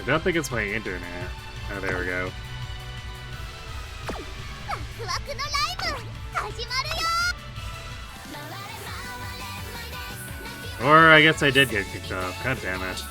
I don't think it's my internet. Oh, there we go. Or I guess I did get kicked off. God damn it.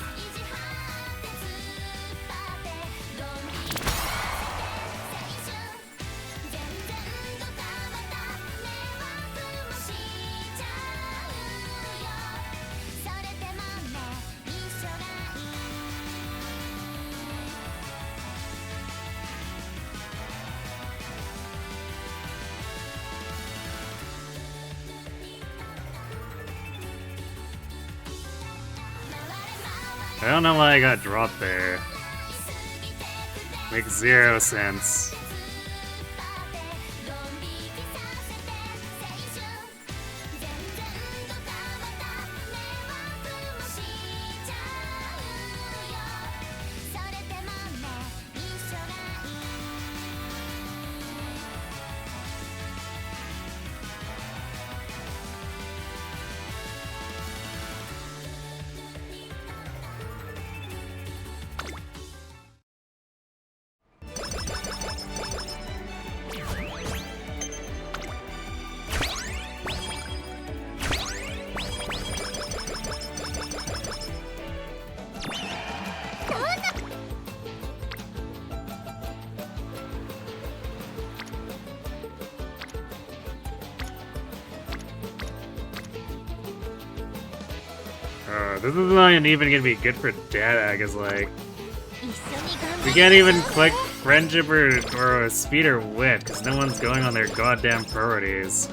I don't know why I got dropped there. Makes zero sense. This is not even gonna be good for data, because like we can't even click friendship or speed or wit, because no one's going on their goddamn priorities.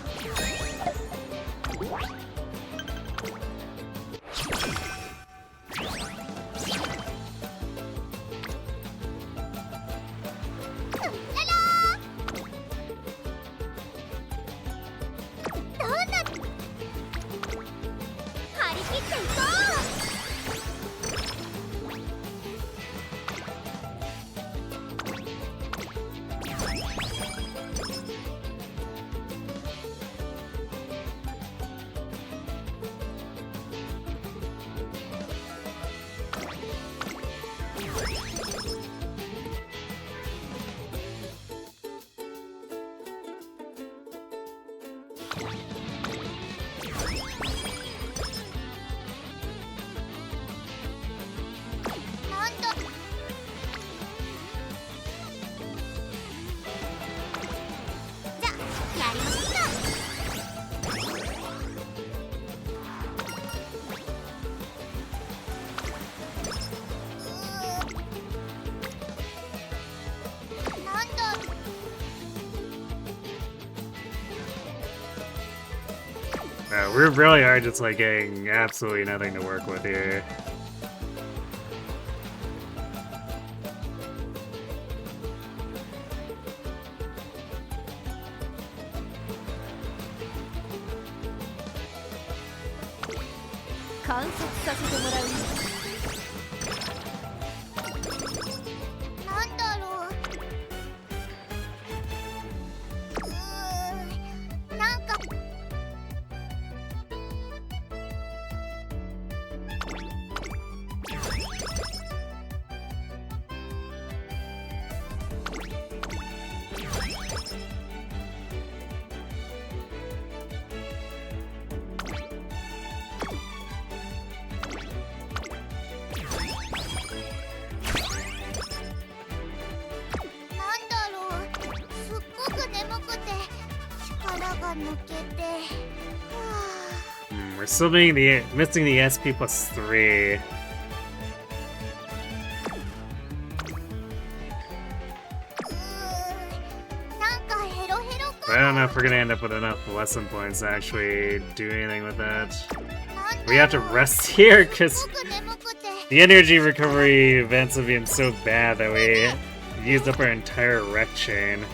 We really are just like getting absolutely nothing to work with here. We're still missing the SP plus 3. But I don't know if we're gonna end up with enough lesson points to actually do anything with that. We have to rest here because the energy recovery events have been so bad that we used up our entire rec chain.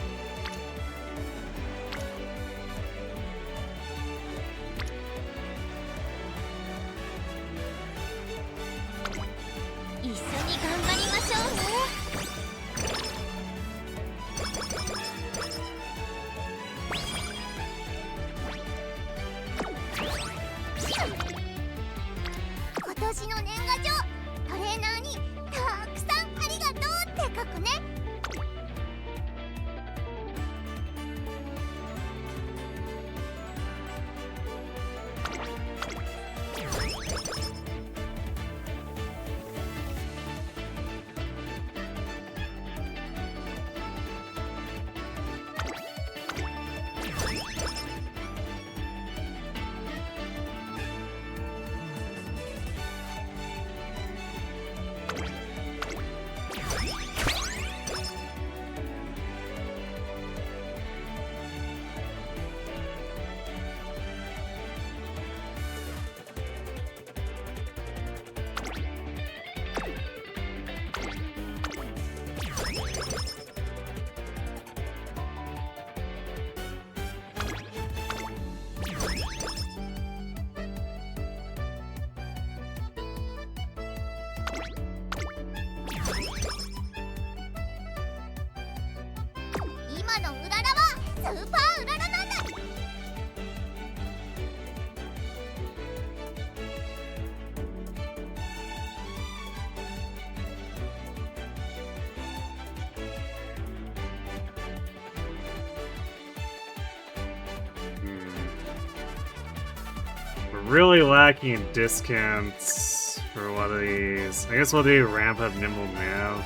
really lacking in discounts for one of these. I guess we'll do ramp up nimble now.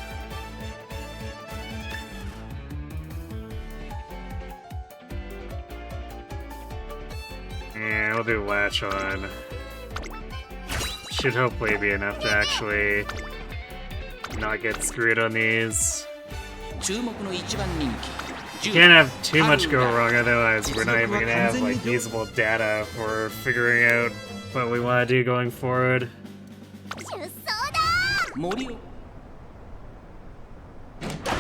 Yeah, we'll do latch on. Should hopefully be enough to actually not get screwed on these. You can't have too much go wrong, otherwise we're not even gonna have like usable data for figuring out what we want to do going forward.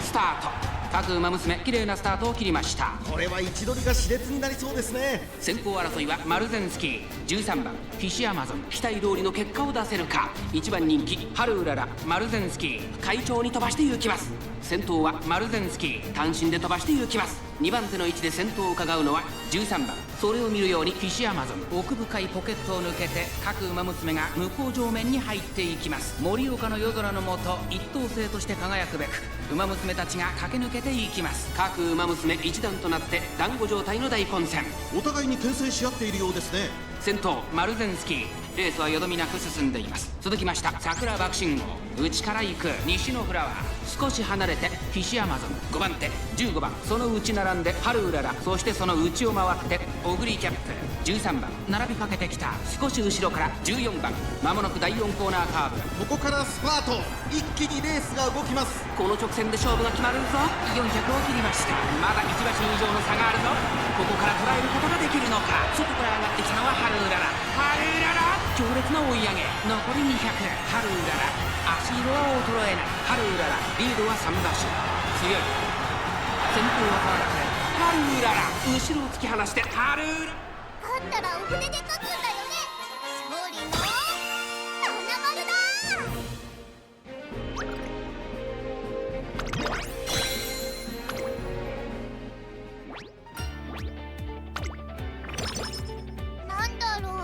Start. 各馬娘綺麗なスタートを切りました。これは位置取りが熾烈になりそうですね。先行争いはマルゼンスキー、13番フィッシュアマゾン、期待通りの結果を出せるか。1番人気ハルウララ、マルゼンスキー、快調に飛ばして行きます。先頭はマルゼンスキー、単身で飛ばして行きます。2番手の位置で先頭を伺うのは13番。それを見るようにフィッシュアマゾン、奥深いポケットを抜けて各馬娘が向こう上面に入っていきます。盛岡の夜空の下、一等星として輝くべく馬娘たちが駆け抜けていきます。各馬娘一団となって団子状態の大混戦。お互いに牽制し合っているようですね。先頭マルゼンスキー、レースはよどみなく進んでいます。続きました桜爆信号、内から行く西のフラワー、少し離れてフィッシュアマゾン、5番手15番、その内並んでハルウララ、そしてその内を回ってオグリキャップ13番、並びかけてきた少し後ろから14番、まもなく第4コーナーカーブ。ここからスパート、一気にレースが動きます。この直線で勝負が決まるぞ。400を切りました。まだ1馬身以上の差があるぞ。ここから捉えることができるのか。外から上がってきたのはハルウララ、ハルウララ、強烈な追い上げ。残り200、ハルウララ、足色は衰えない。ハルウララ、リードは3馬身、強い。先頭は変わらずハルウララ、後ろを突き放してハルウララ。勝ったらお船で勝つんだよね。勝利の七丸だ。なんだろう。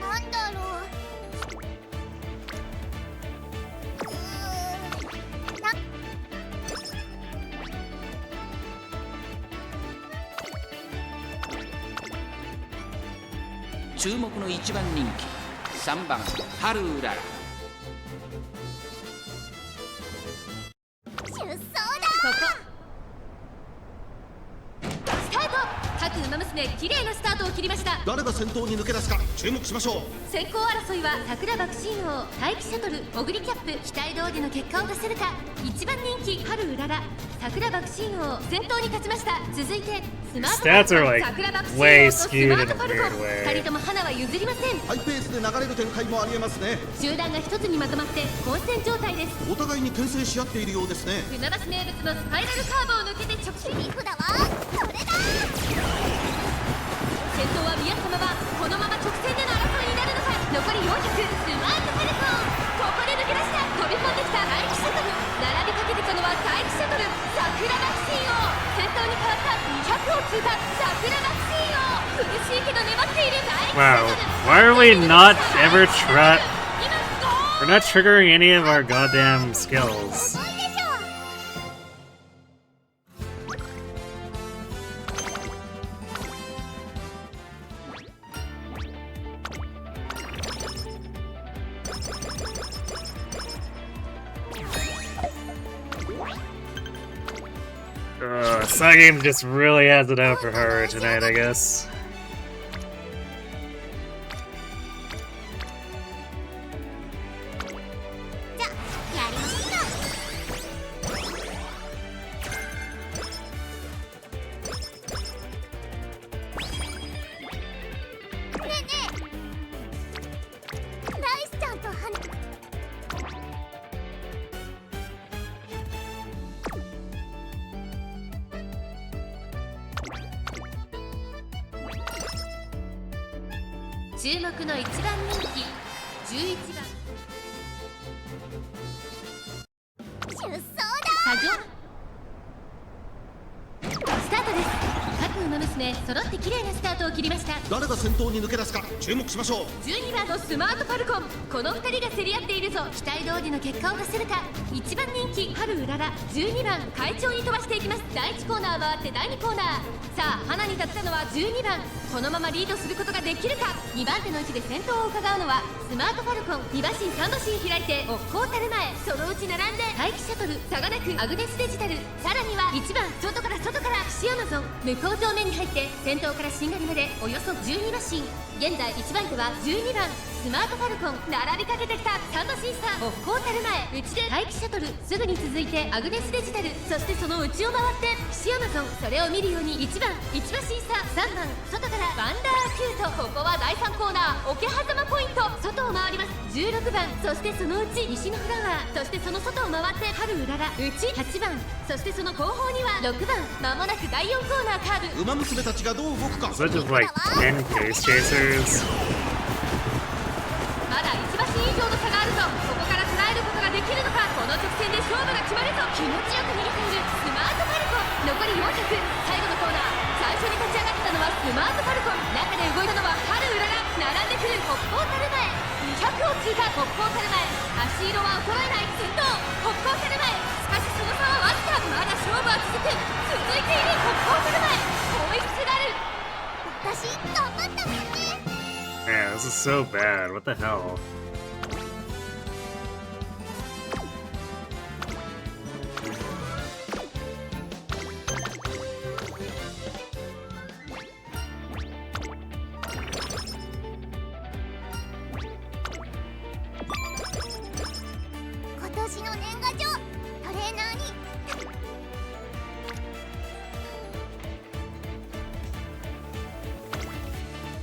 なんだろう。注目の1番人気3番ハルウララ。出走だ。スタート。各馬娘綺麗なスタートを切りました。誰が先頭に抜け出すか注目しましょう。先行争いは桜爆心王、待機シャトル、オグリキャップ、期待通りの結果を出せるか。1番人気ハルウララ、桜爆心王先頭に立ちました。続いてスマートパルコン、桜爆心王とスマートパルコン、2人とも花は譲りません。ハイペースで流れる展開もありえますね。集団が一つにまとまって混戦状態です。お互いに牽制し合っているようですね。船橋名物のスパイラルカーブを抜けて直進。切り札はそれだ。先頭は宮様はこのまま直線での争いになるのか。残り400、スマートパルコン、ここで抜け出した。飛び込んできた待機シャトル、並びかけてきたのは待機シャトル、桜爆心王先頭に変わった200を通過。桜爆心王苦しいけど粘っている待機シャ Wow, トル。 why are we not ever We're not triggering any of our goddamn skills. Side game just really has it out for Haru tonight, I guess.注目の1番人気11番出走だ。作業スタートです。各馬娘揃って綺麗なスタートを切りました。誰が先頭に抜け出すか注目しましょう。12番のスマートファルコン、この2人が競り合っているぞ。期待通りの結果を出せるか。1番人気春うらら、12番快調に飛ばしていきます。第1コーナー回って第2コーナー、さあ花に立ったのは12番。このままリードすることができるか。2番手の位置で先頭を伺うのはスマートファルコン。2馬身3馬身開いて追っこうたる前、そのうち並んで待機シャトル、差がなくアグネスデジタル、さらには1番外から岸アマゾン。向こう正面に入って先頭からしんがりまでおよそ12馬身。現在1番手は12番スマートファルコン。並びかけてきた3馬身差、追っこうたる前、内で待機シャトル、すぐに続いてアグネスデジタル、そしてその内を回って岸アマゾン。それを見るように1番1馬身差、3番外からワンダーキュート。ここは第3コーナー桶狭間ポイント、外を回ります。16番、そしてそのうち西のフラワー、そしてその外を回って春うらら、内8番、そしてその後方には6番。まもなく第4コーナーカーブ。馬娘たちがどう動くか。 Such as like 10 pace chasers. まだ1馬身以上の差があるぞ。ここから捉えることができるのか。この直線で勝負が決まるぞ。気持ちよく逃げているスマートファルコン。残り400、最後のコーナー。最初に立ち上がったのはスマートファルコン。中で動いたのは春うらら。並んでくる北方たる前、200を通過。北方たる前、足色は衰えない先頭北方たる前。しかしその差はわずか。まだ勝負は続く。続いている北方たる前、追いすがる。私頑張ったもんね。 Man, this is so bad. What the hell? 今年の年賀状、トレーナーに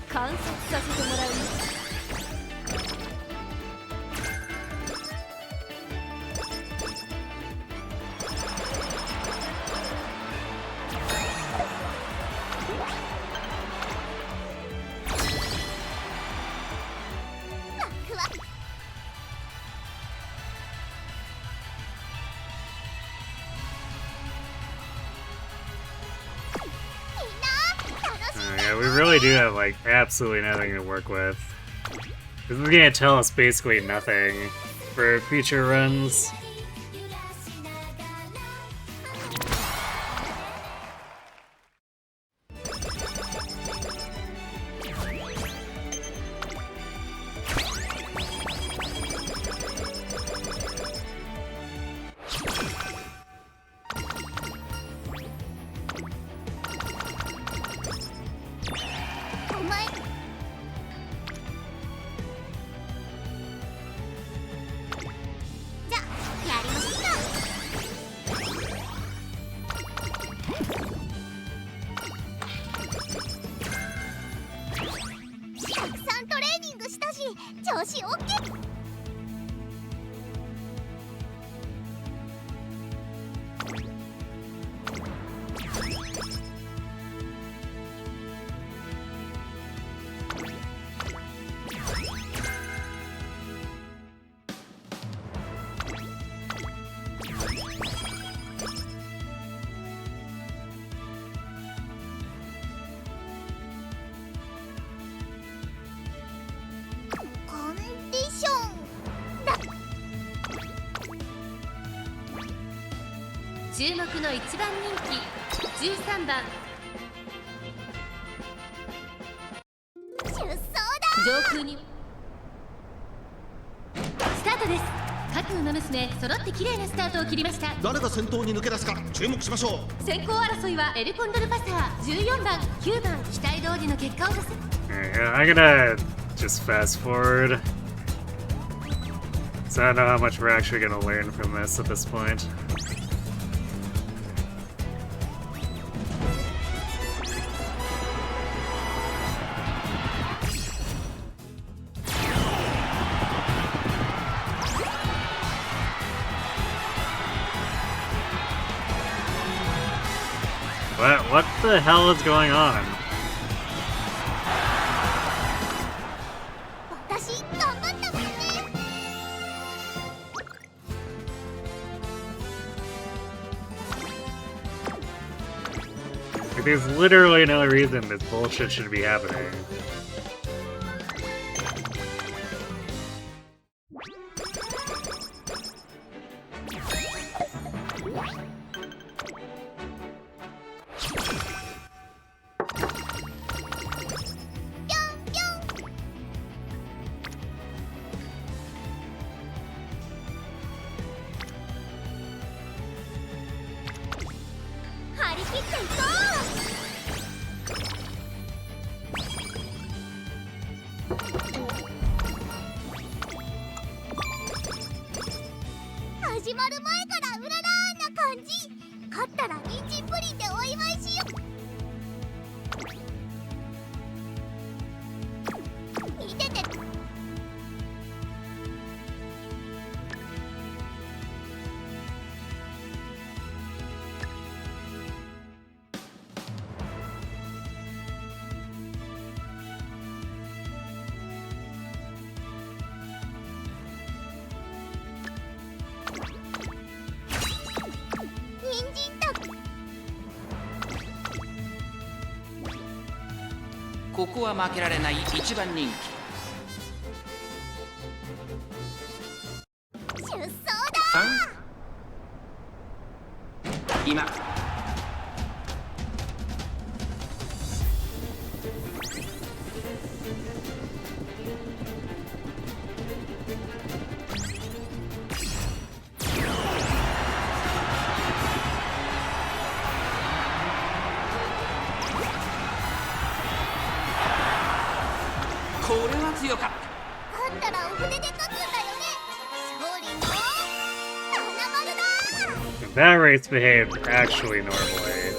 観察させてもらうよ。ふわっ。Yeah, we really do have like absolutely nothing to work with. This is gonna tell us basically nothing for future runs.注目の1番人気13番出走だ。上空にスタートです。各馬娘揃って綺麗なスタートを切りました。誰が先頭に抜け出すか注目しましょう。先行争いはエルコンドルパサー14番9番期待通りの結果を出す。Yeah, I'm gonna just fast forward. So I don't know how much we're actually gonna learn from this at this point. What the hell is going on? 私頑張ったもんね。 Like, there's literally no reason this bullshit should be happening. まる前からうららーな感じ。勝ったら人参プリンでお祝いしよう。見てて。人参とここは負けられない一番人出走だ。気今これは強かった。勝ったらお筆で書くんだよね。勝利の花丸だ。 That race behaved actually normally.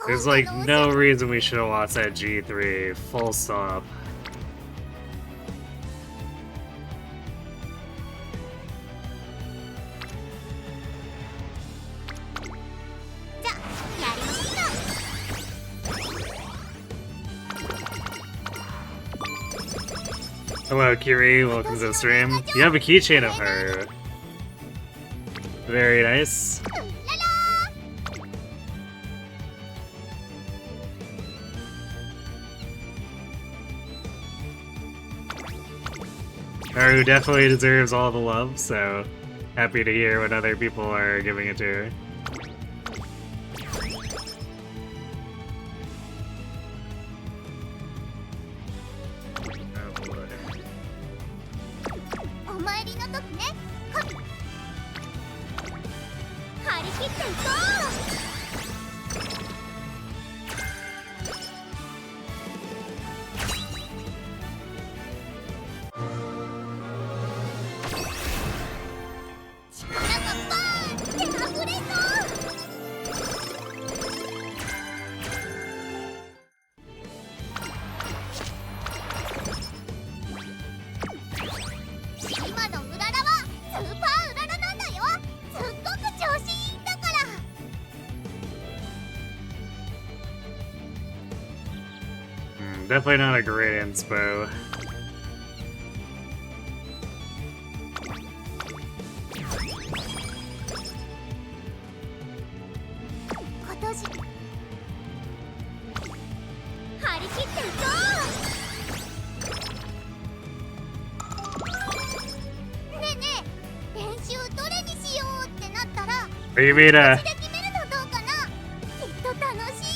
There's like no reason we should have lost that G3, full stop. じゃあやりましょうか。 Hello, Kiri. Welcome to the stream. You have a keychain of her. Very nice. うらら Haru definitely deserves all the love, so happy to hear what other people are giving it to her. Oh boy. お参りの時ね。はっ張り切っていこう。力がバーンって溢れそう。今のうららはスーパーうららなんだよ。すっごく調子いいんだから。 Definitely not a great inspo.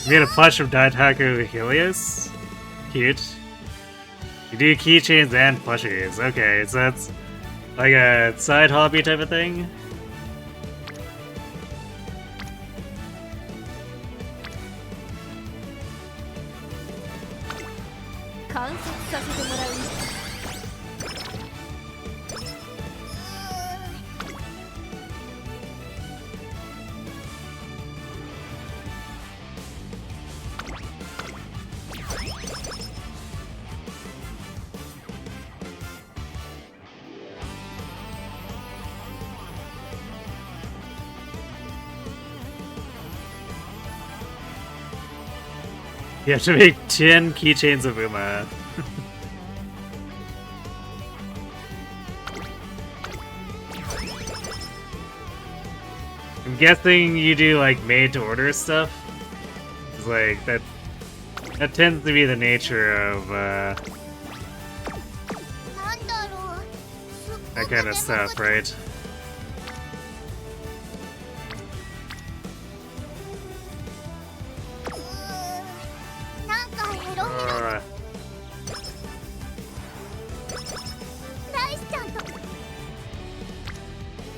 You made a plush of Daitaku Helios? Cute. You do keychains and plushies. Okay, so that's like a side hobby type of thing. You have to make 10 keychains of Uma. I'm guessing you do like made to order stuff. It's like that tends to be the nature of that kind of stuff, right?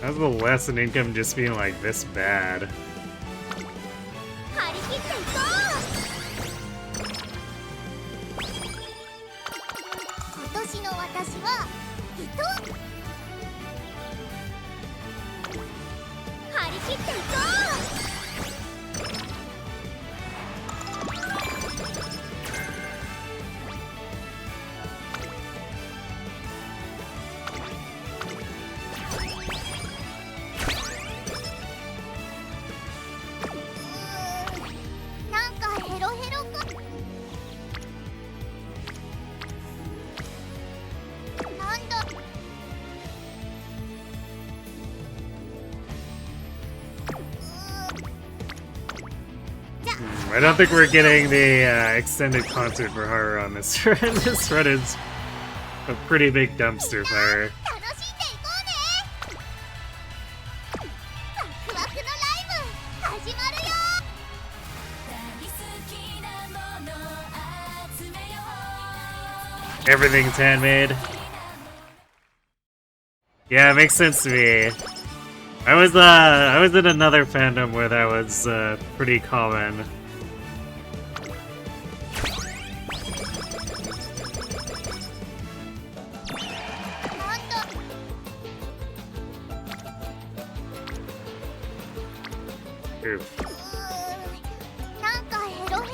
How's the lesson income just being like this bad? 切っていこう。なんかヘロヘロか。なんだ。I don't think we're getting the extended concert for Haru on this run. This run is a pretty big dumpster fire. 楽しんでいこうね。ワクワクのライブ始まるよ。 Everything's handmade. Yeah, it makes sense to me. I was in another fandom where that was pretty common.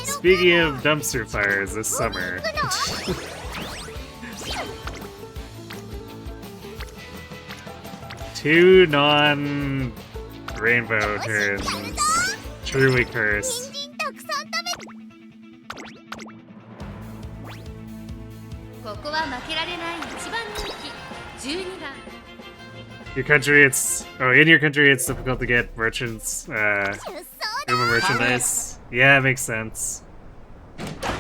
Speaking of dumpster fires this summer. Two non-rainbow turns. Truly cursed. Your country, in your country it's difficult to get merchants, Uma merchandise. Yeah, it makes sense.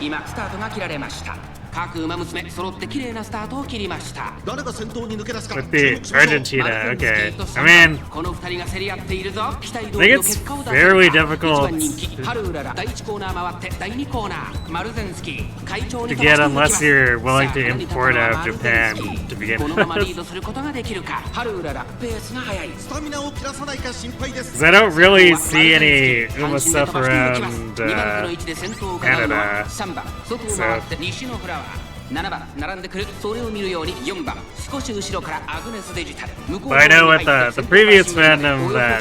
今スタートが切られました。各馬娘揃って綺麗なスタートを切りました。誰が先頭に抜け出すか With the Argentina, okay. I mean, この二人が競り合っているぞ。期待 I 通り think の it's 結果を出せ fairly るか。 difficult 一番人気ハルウララ第1コーナー回って第2コーナーマルゼンスキー会長に to get unless you're willing to import out of Japan to begin このままリー with. ドすることができるか。ハルウララペースが速い。スタミナを切らさないか心配です Because I don't really see any Uma stuff around Canada. 3番外を回って西のフラワー。7番並んでくるそれを見るように4番少し後ろからアグネスデジタル向こう But I know with the previous fandom that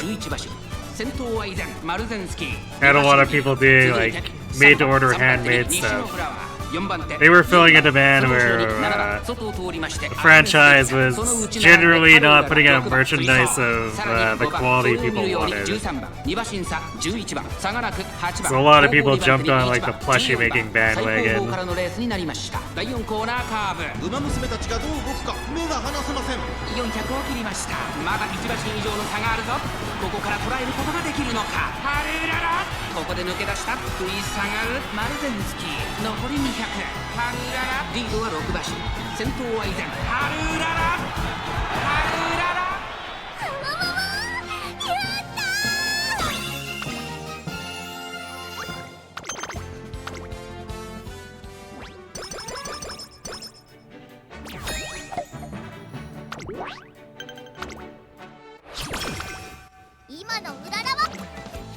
先頭は依然マルゼンスキー had a lot of people doing like made to order handmade stuff. They were filling a demand where the franchise was generally not putting out merchandise of the quality people wanted. So a lot of people jumped on like the plushie making bandwagon. 馬娘たちがどう動くか目が離せません400を切りました。まだ1馬身以上の差があるぞ。ここから捉えることができるのか。ハルウララここで抜け出した。食い下がるマルゼンスキー残り200。ハルウララリードは6馬身。先頭は依然ハルウララハルウララ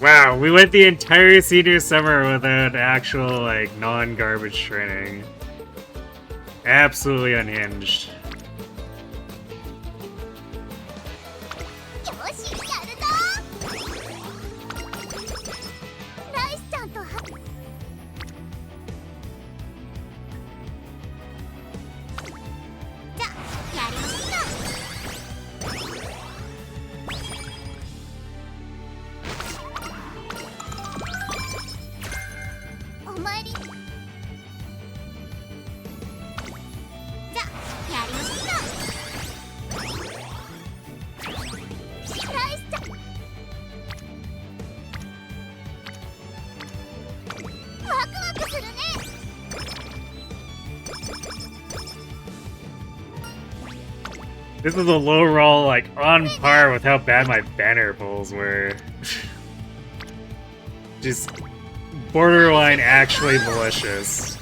Wow, we went the entire senior summer without actual like non-garbage training. Absolutely unhinged. This is a low roll, like, on par with how bad my banner pulls were. Just borderline actually malicious.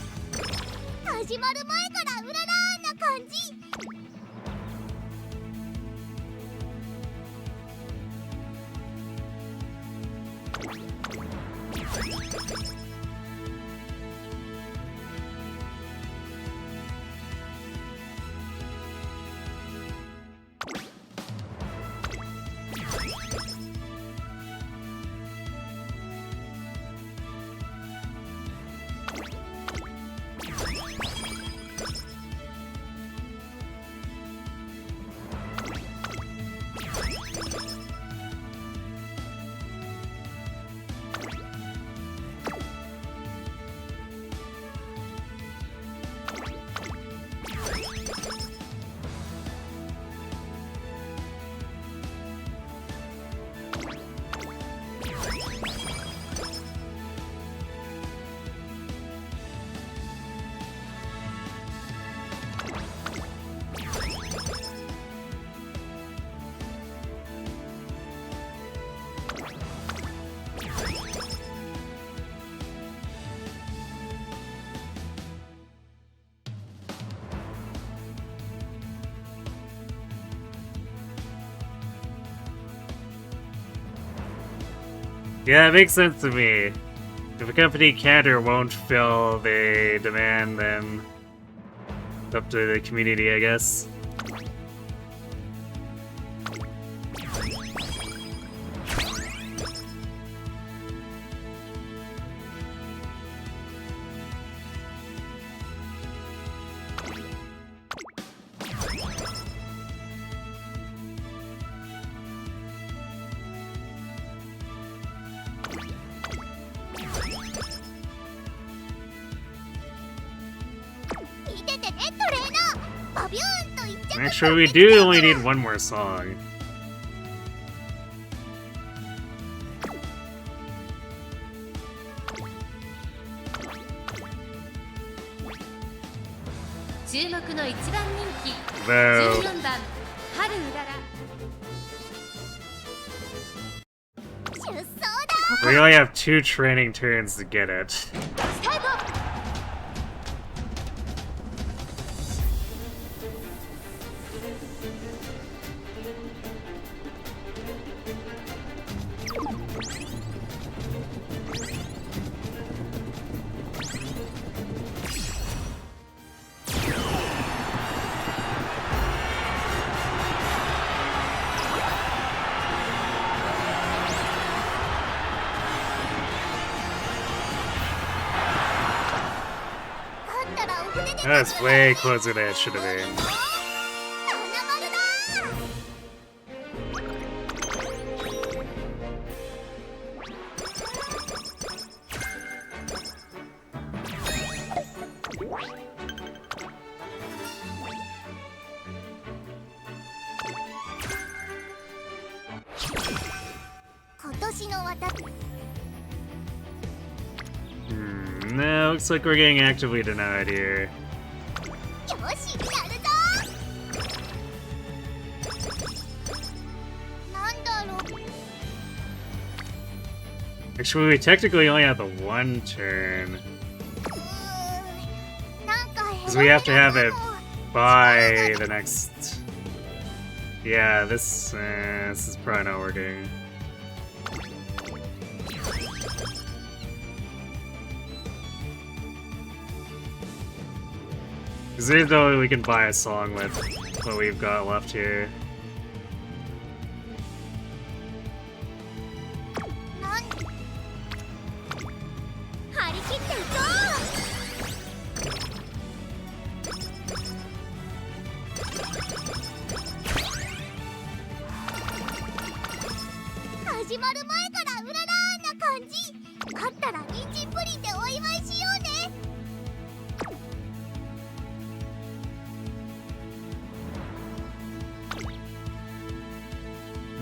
Yeah, it makes sense to me. If a company can't or won't fill the demand, then it's up to the community, I guess. Actually, we do only need one more song. Though, we only have 2 training turns to get it. That's way closer than it should have been. No, looks like we're getting actively denied here. Actually, we technically only have the 1 turn. Because we have to have it by the next... Yeah, this is probably not working. Because there's no way we can buy a song with what we've got left here.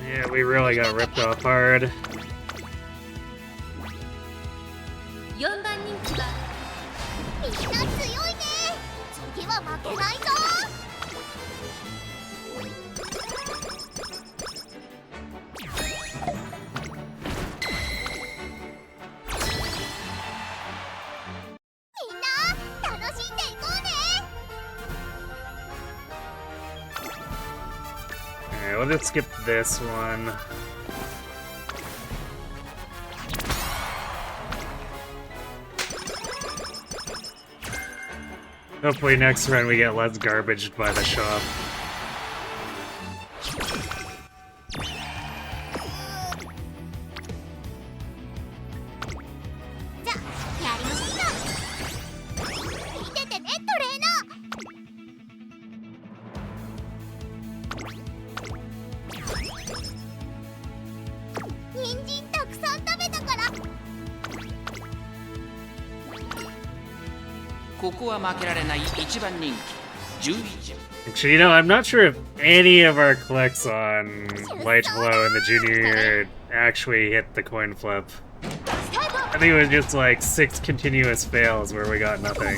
Yeah, we really got ripped off hard. Alright, let's skip this one. Hopefully next run we get less garbaged by the shop. Actually, you know, I'm not sure if any of our collects on Light Hello in the junior actually hit the coin flip. スタート I think it was just like 6 continuous fails where we got nothing.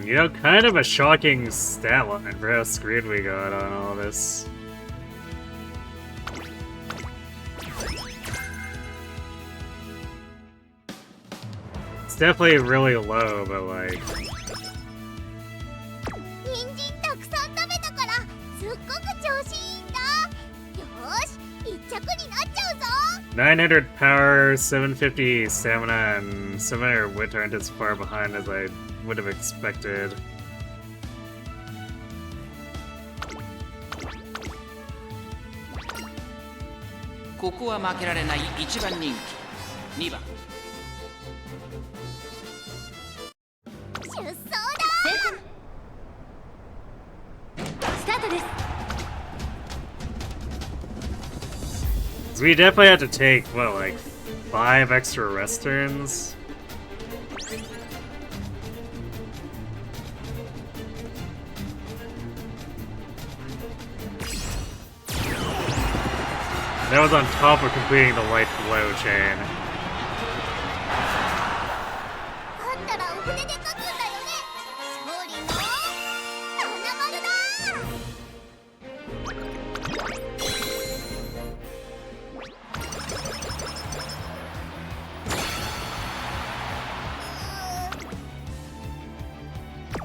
You know, kind of a shocking stat line for how screwed we got on all this. It's definitely really low, but like... 人参たくさん食べたからすっごく調子いいんだ。よーし、一着になっちゃうぞ。 900 power, 750 stamina, and 700 wit aren't as far behind as I would have expected. Koko wa makerare-nai 1番人気2番出走だ。スタートです So we definitely have to take, what, like 5 extra rest turns? That was on top of completing the light flow chain. 勝ったらお船で勝つんだよね。勝利の花丸だ。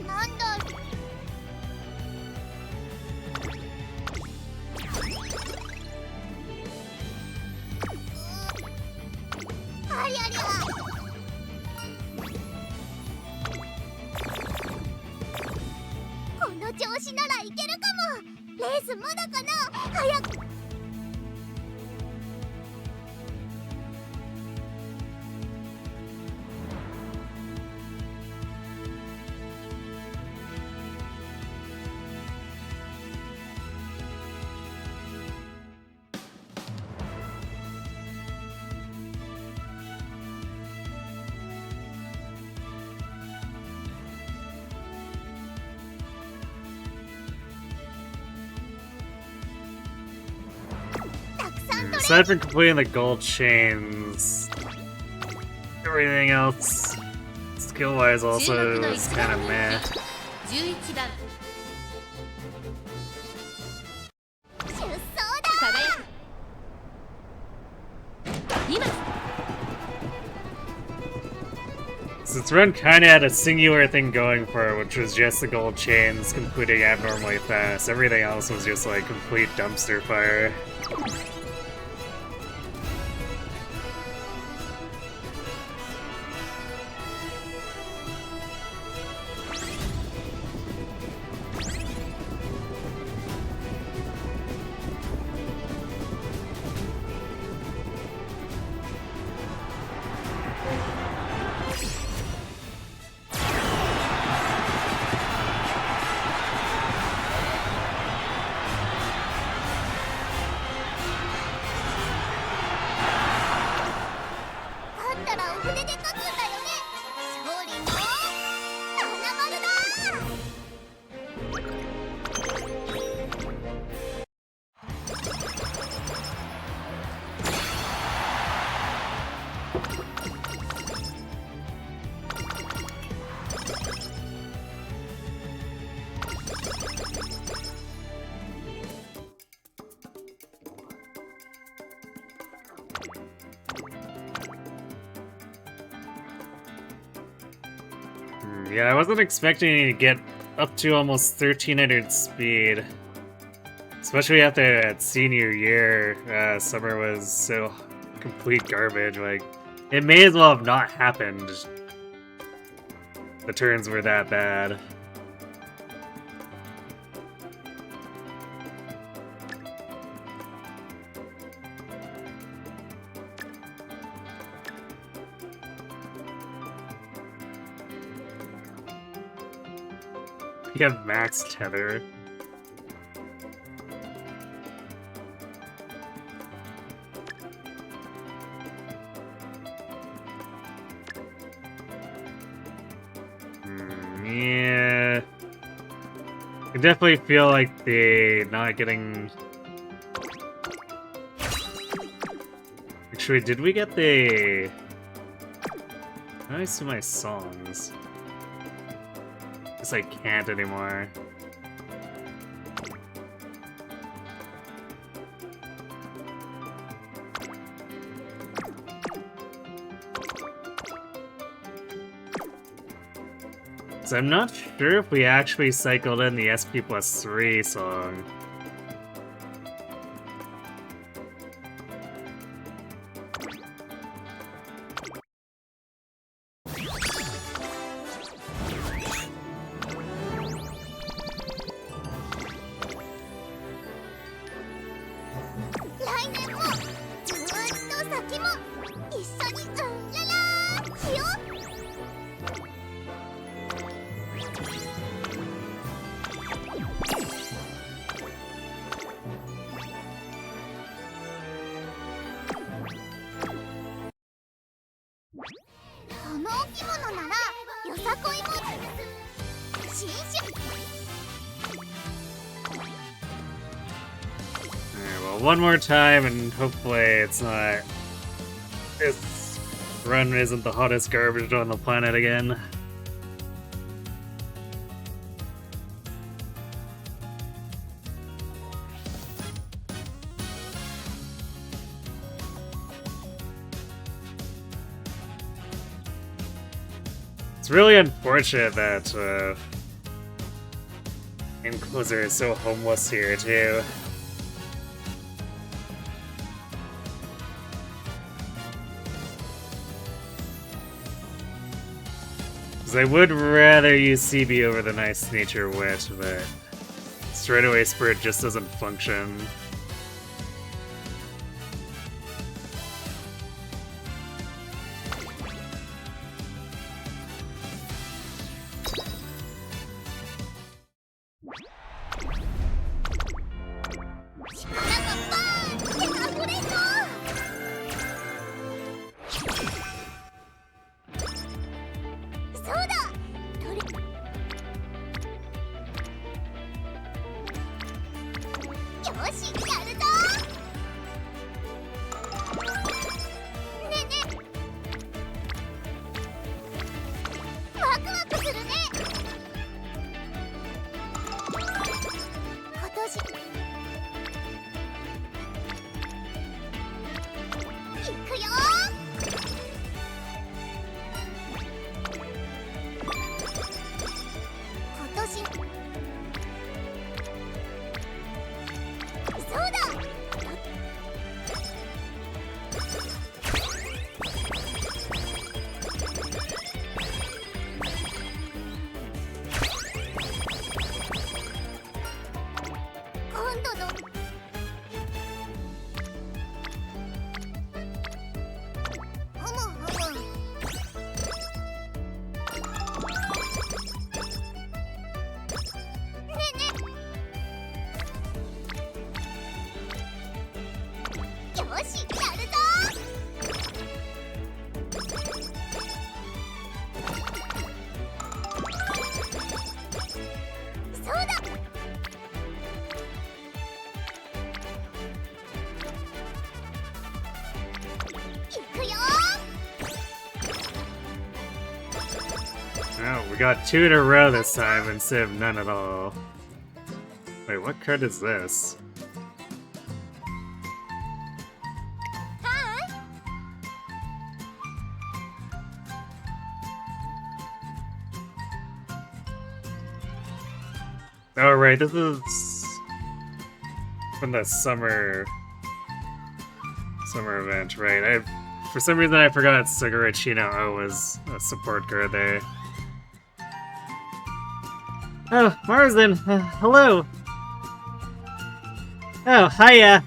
なんだ。ありゃりゃ。この調子ならいけるかも。レースまだかな。早く。Aside from completing the gold chains, everything else, skill-wise, also is kind of meh. 11番出走だ。輝く今 So this run kind of had a singular thing going for it, which was just the gold chains completing abnormally fast. Everything else was just like complete dumpster fire. Yeah, I wasn't expecting to get up to almost 1300 speed. Especially after that senior year, summer was so complete garbage. Like, it may as well have not happened. The turns were that bad. You have max tether. Yeah. I definitely feel like the not getting... Actually, did we get the... How do I see my songs? Guess I can't anymore. So I'm not sure if we actually cycled in the SP+3 song. One more time, and hopefully it's not... This run isn't the hottest garbage on the planet again. It's really unfortunate that Encloser is so homeless here, too. I would rather use CB over the Nice Nature Wit, but Straightaway Spirit just doesn't function. Oh, we got 2 in a row this time instead of none at all. Wait, what card is this? Hi. Oh, right, this is from the summer event, right? For some reason I forgot Sagura Chino was a support guard there. Oh, Marzin, hello. Oh, hiya.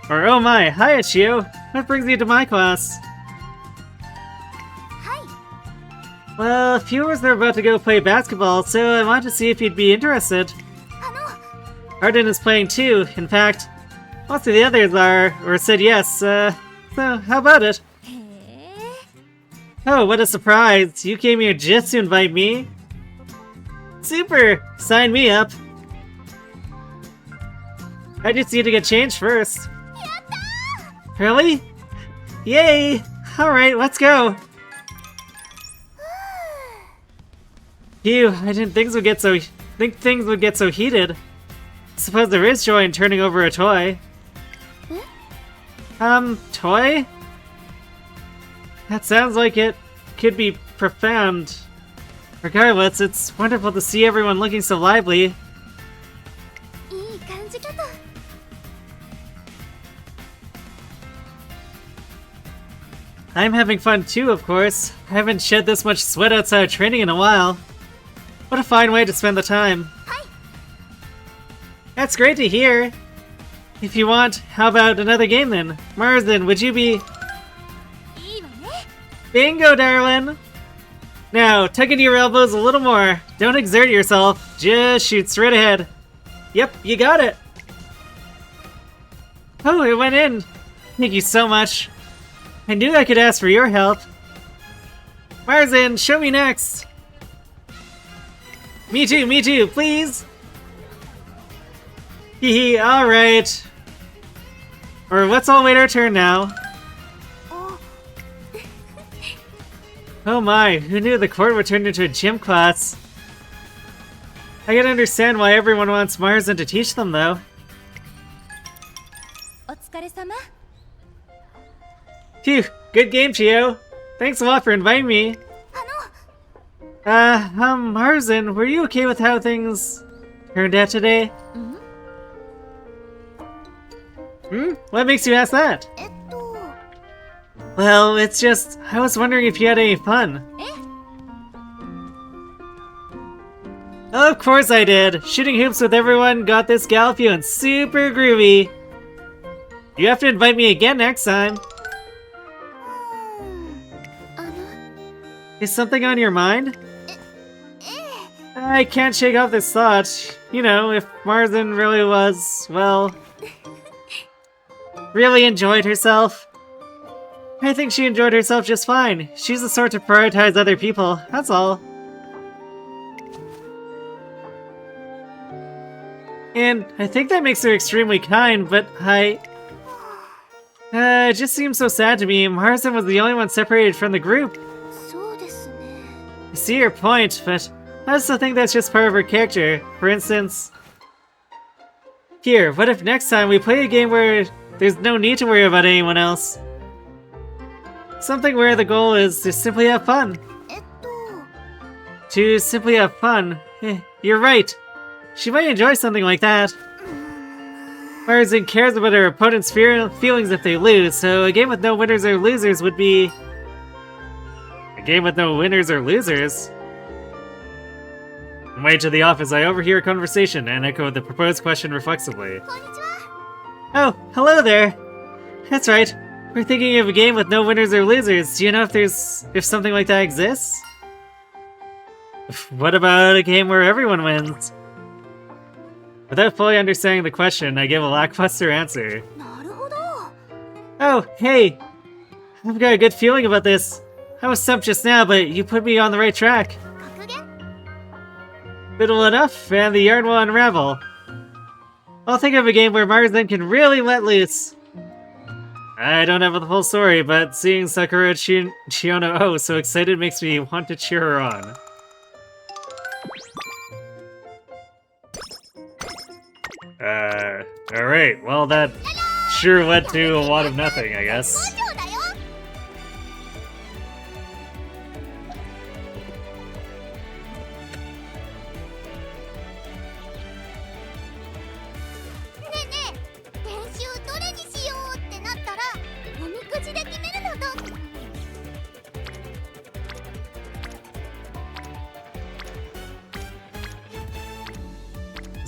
Or oh my, hiya Chio. What brings you to my class? Hi. Well, a few of us are about to go play basketball, so I wanted to see if you'd be interested. Arden is playing too. In fact, most of the others are, or said yes, so how about it? Oh, what a surprise. You came here just to invite me? Super! Sign me up. I just need to get changed first. Really? Yay! Alright, let's go. Phew, I didn't think things would get so heated. Suppose there is joy in turning over a toy. Toy? That sounds like it could be profound. Regardless, it's wonderful to see everyone looking so lively. I'm having fun too, of course. I haven't shed this much sweat outside training in a while. What a fine way to spend the time. That's great to hear. If you want, how about another game then? Marzin, would you be... Bingo, darling! Now, tuck into your elbows a little more. Don't exert yourself. Just shoot straight ahead. Yep, you got it. Oh, it went in. Thank you so much. I knew I could ask for your help. Marzin, show me next. Me too, please. Hehe, alright. Or let's all wait our turn now. Oh my, who knew the court would turn into a gym class? I can understand why everyone wants Marzin to teach them, though. Phew, good game, Chio. Thanks a lot for inviting me. Marzin, were you okay with how things turned out today? What makes you ask that? Well, it's just, I was wondering if you had any fun. Of course I did! Shooting hoops with everyone got this gal feeling super groovy. You have to invite me again next time. Is something on your mind? I can't shake off this thought. You know, if Marzin really was, well... really enjoyed herself. I think she enjoyed herself just fine. She's the sort to prioritize other people, that's all. And I think that makes her extremely kind, but it just seems so sad to me. Marzin was the only one separated from the group. I see your point, but I also think that's just part of her character. For instance... Here, what if next time we play a game where there's no need to worry about anyone else? Something where the goal is to simply have fun. To simply have fun. You're right. She might enjoy something like that. Marzin cares about her opponent's feelings if they lose, so a game with no winners or losers would be... a game with no winners or losers? On the way to the office, I overhear a conversation and echo the proposed question reflexively. Oh, hello there. That's right. We're thinking of a game with no winners or losers. Do you know if something like that exists? What about a game where everyone wins? Without fully understanding the question, I give a lackluster answer. Oh, hey! I've got a good feeling about this. I was stumped just now, but you put me on the right track. Fiddle enough, and the yarn will unravel. I'll think of a game where Marzin can really let loose. I don't have the full story, but seeing Sakura Chiono so excited makes me want to cheer her on. Alright, well that sure led to a lot of nothing, I guess.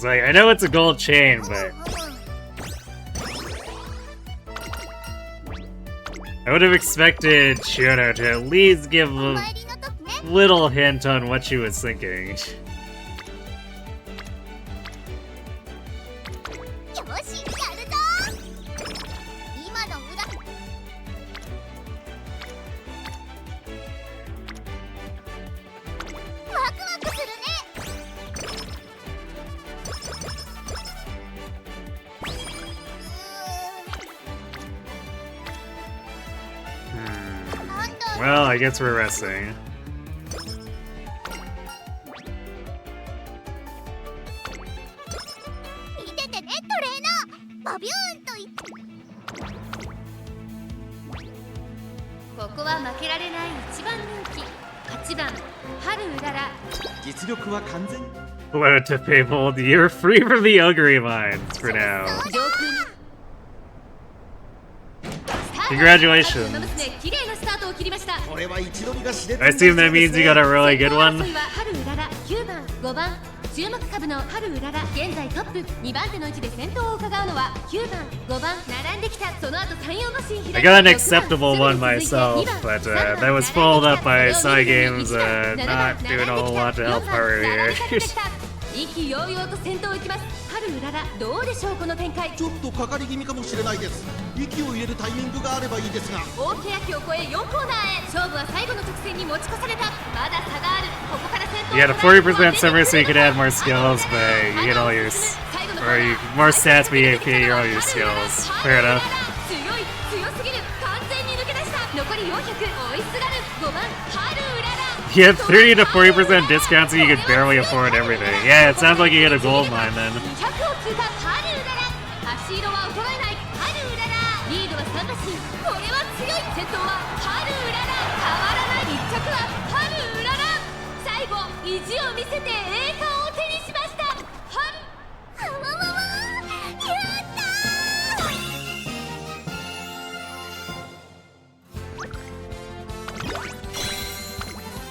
It's like, I know it's a gold chain, but I would have expected Shiono to at least give a little hint on what she was thinking. よしやるぞ今の裏ワクワクするね Well, I guess we're resting. 見ててねトレーナーバビューンといここは負けられない一番人気8番春うらら実力は完全 Hello to Fabled, you're free from the Oguri mines for now. 上空に Congratulations. 綺麗なスタートを切りました これは一度見が知れ I assume that means you got a really good one. 争いは春うらら9番5番注目株の春うらら現在トップ2番手の位置で先頭を伺うのは9番5番並んできたその後3、4馬身左 I got an acceptable one myself, but that was followed up by Sai Games not doing a whole lot to help Haru here. 意気揚々と先頭を行きます春うららどうでしょうこの展開ちょっとかかり気味かもしれないです息を入れるタイミングがあればいいですが大欅を越え4コーナーへ勝負は最後の直線に持ち越されたまだ差があるここから先頭 You had a 40% summer so you could add more skills, but you get all your more stats, but you get all your skills. Fair enough. 強い強すぎる完全に抜け出した残り400追いすがる5番春うらら You had 30 to 40% discount so you could barely afford everything. Yeah, it sounds like you hit a gold mine then. 200を通過春うらら足色は衰えない春うららリードは3馬身これは強い先頭は春うらら変わらない1着は春うらら最後意地を見せて栄冠を手にしました春あわわわやったー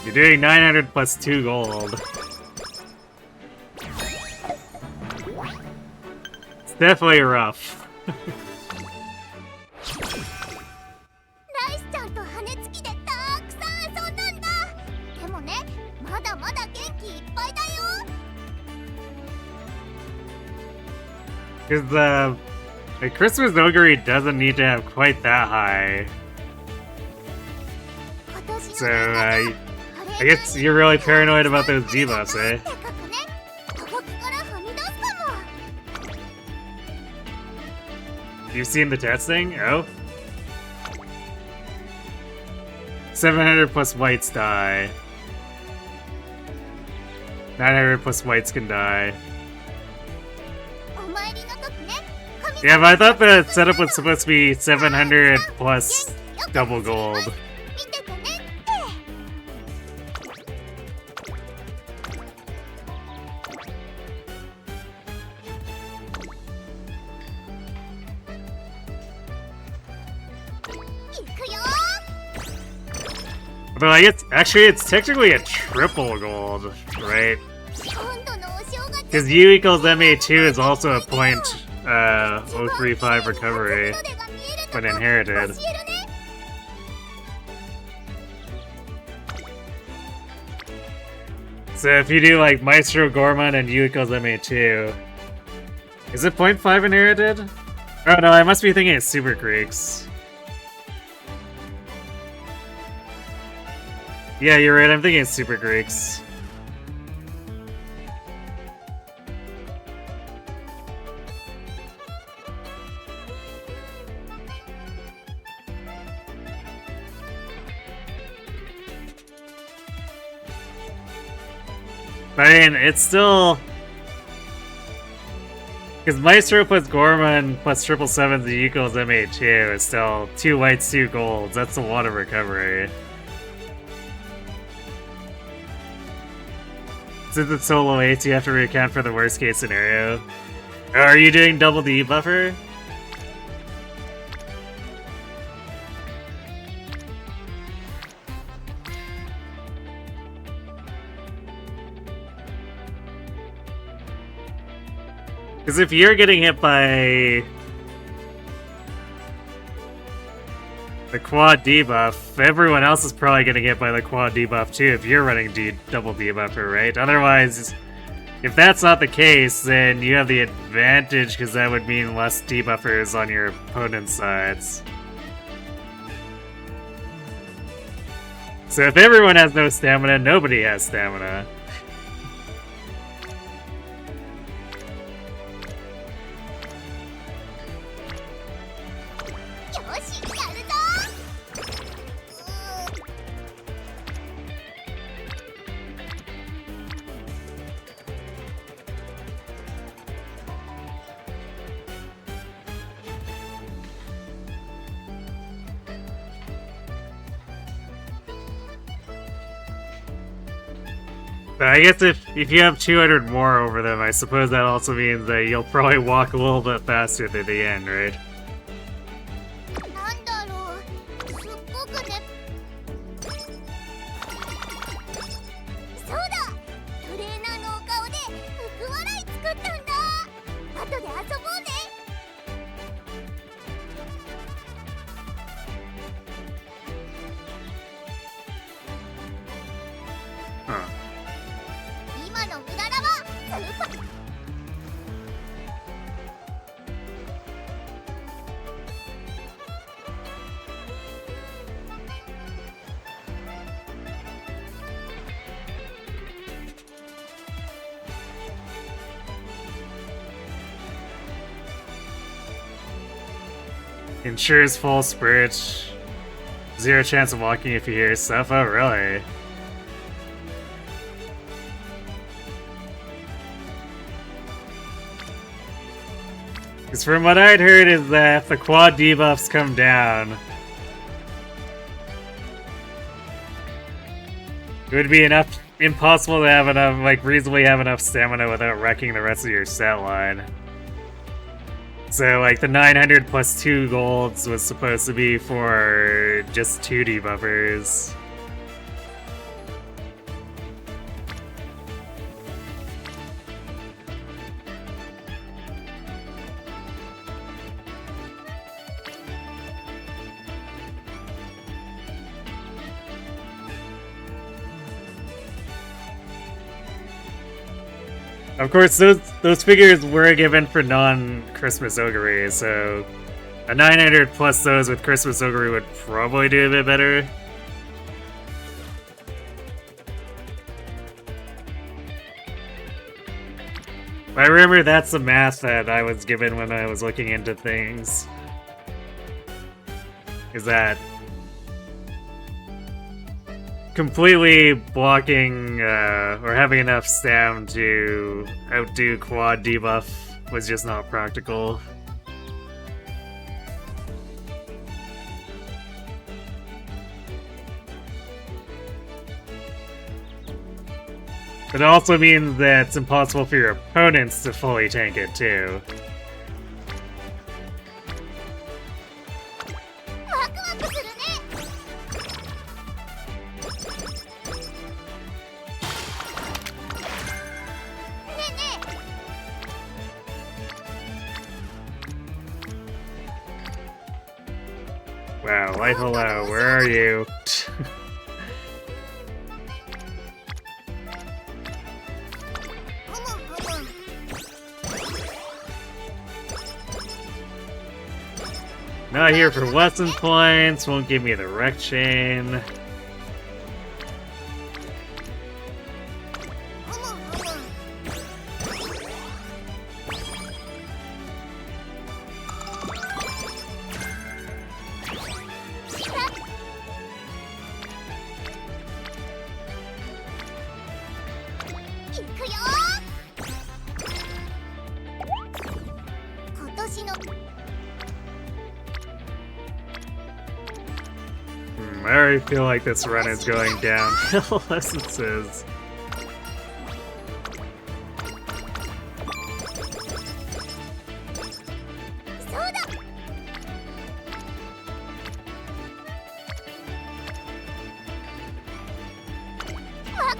You're doing 900 plus 2 gold. It's definitely rough. ライスちゃんと羽根つきでたくさん遊んだんだでもねまだまだ元気いっぱいだよ Because the Christmas Oguri doesn't need to have quite that high. 今年の So, 年賀 I guess you're really paranoid about those debuffs, eh? でかくね価格からはみ出すかも You've seen the testing? Oh? 700 plus whites die. 900 plus whites can die. お参りの時ね Yeah, but I thought the setup was supposed to be 700 plus double gold. 見ててねって Although I guess, actually it's technically a triple gold, right? 今度のお正月 Because U equals MA2 is also a point 035 recovery when inherited. So if you do like Maestro Gorman and U equals MA2, is it 0.5 inherited? Oh no, I must be thinking of Super Creeks. Yeah, you're right, I'm thinking of Super Greeks. I mean, it's still... Because Maestro plus Gorman plus 777 equals MA2 is still 2 whites, 2 golds. That's a lot of recovery. Since it's solo 8s, you have to reaccount for the worst case scenario. Oh, are you doing double D buffer? Because if you're getting hit by the quad debuff, everyone else is probably getting hit by the quad debuff too if you're running double debuffer, right? Otherwise, if that's not the case, then you have the advantage because that would mean less debuffers on your opponent's sides. So if everyone has no stamina, nobody has stamina. よしやるぞ。But I guess if you have 200 more over them, I suppose that also means that you'll probably walk a little bit faster to the end, right? なんだろう、すっごくね。そうだ、トレーナーのお顔で福笑い作ったんだ。後で遊ぼうね。 Huh. 今のうららはスーパー。 Ensures full spirit. 0 chance of walking if you hear stuff. Oh, really? Because from what I'd heard is that if the quad debuffs come down, it would be impossible to have enough, like, reasonably have enough stamina without wrecking the rest of your stat line. So, like, the 900 plus 2 golds was supposed to be for just 2 debuffers. Of course, those figures were given for non-Christmas Oguri, so a 900 plus those with Christmas Oguri would probably do a bit better. But I remember that's the math that I was given when I was looking into things. Is that completely blocking or having enough stam to outdo quad debuff was just not practical. It also means that it's impossible for your opponents to fully tank it too. ワクワクするね。 Wow, light hello, where are you? Not here for lesson points, won't give me the wreck chain. I already feel like this run is going downhill as it says.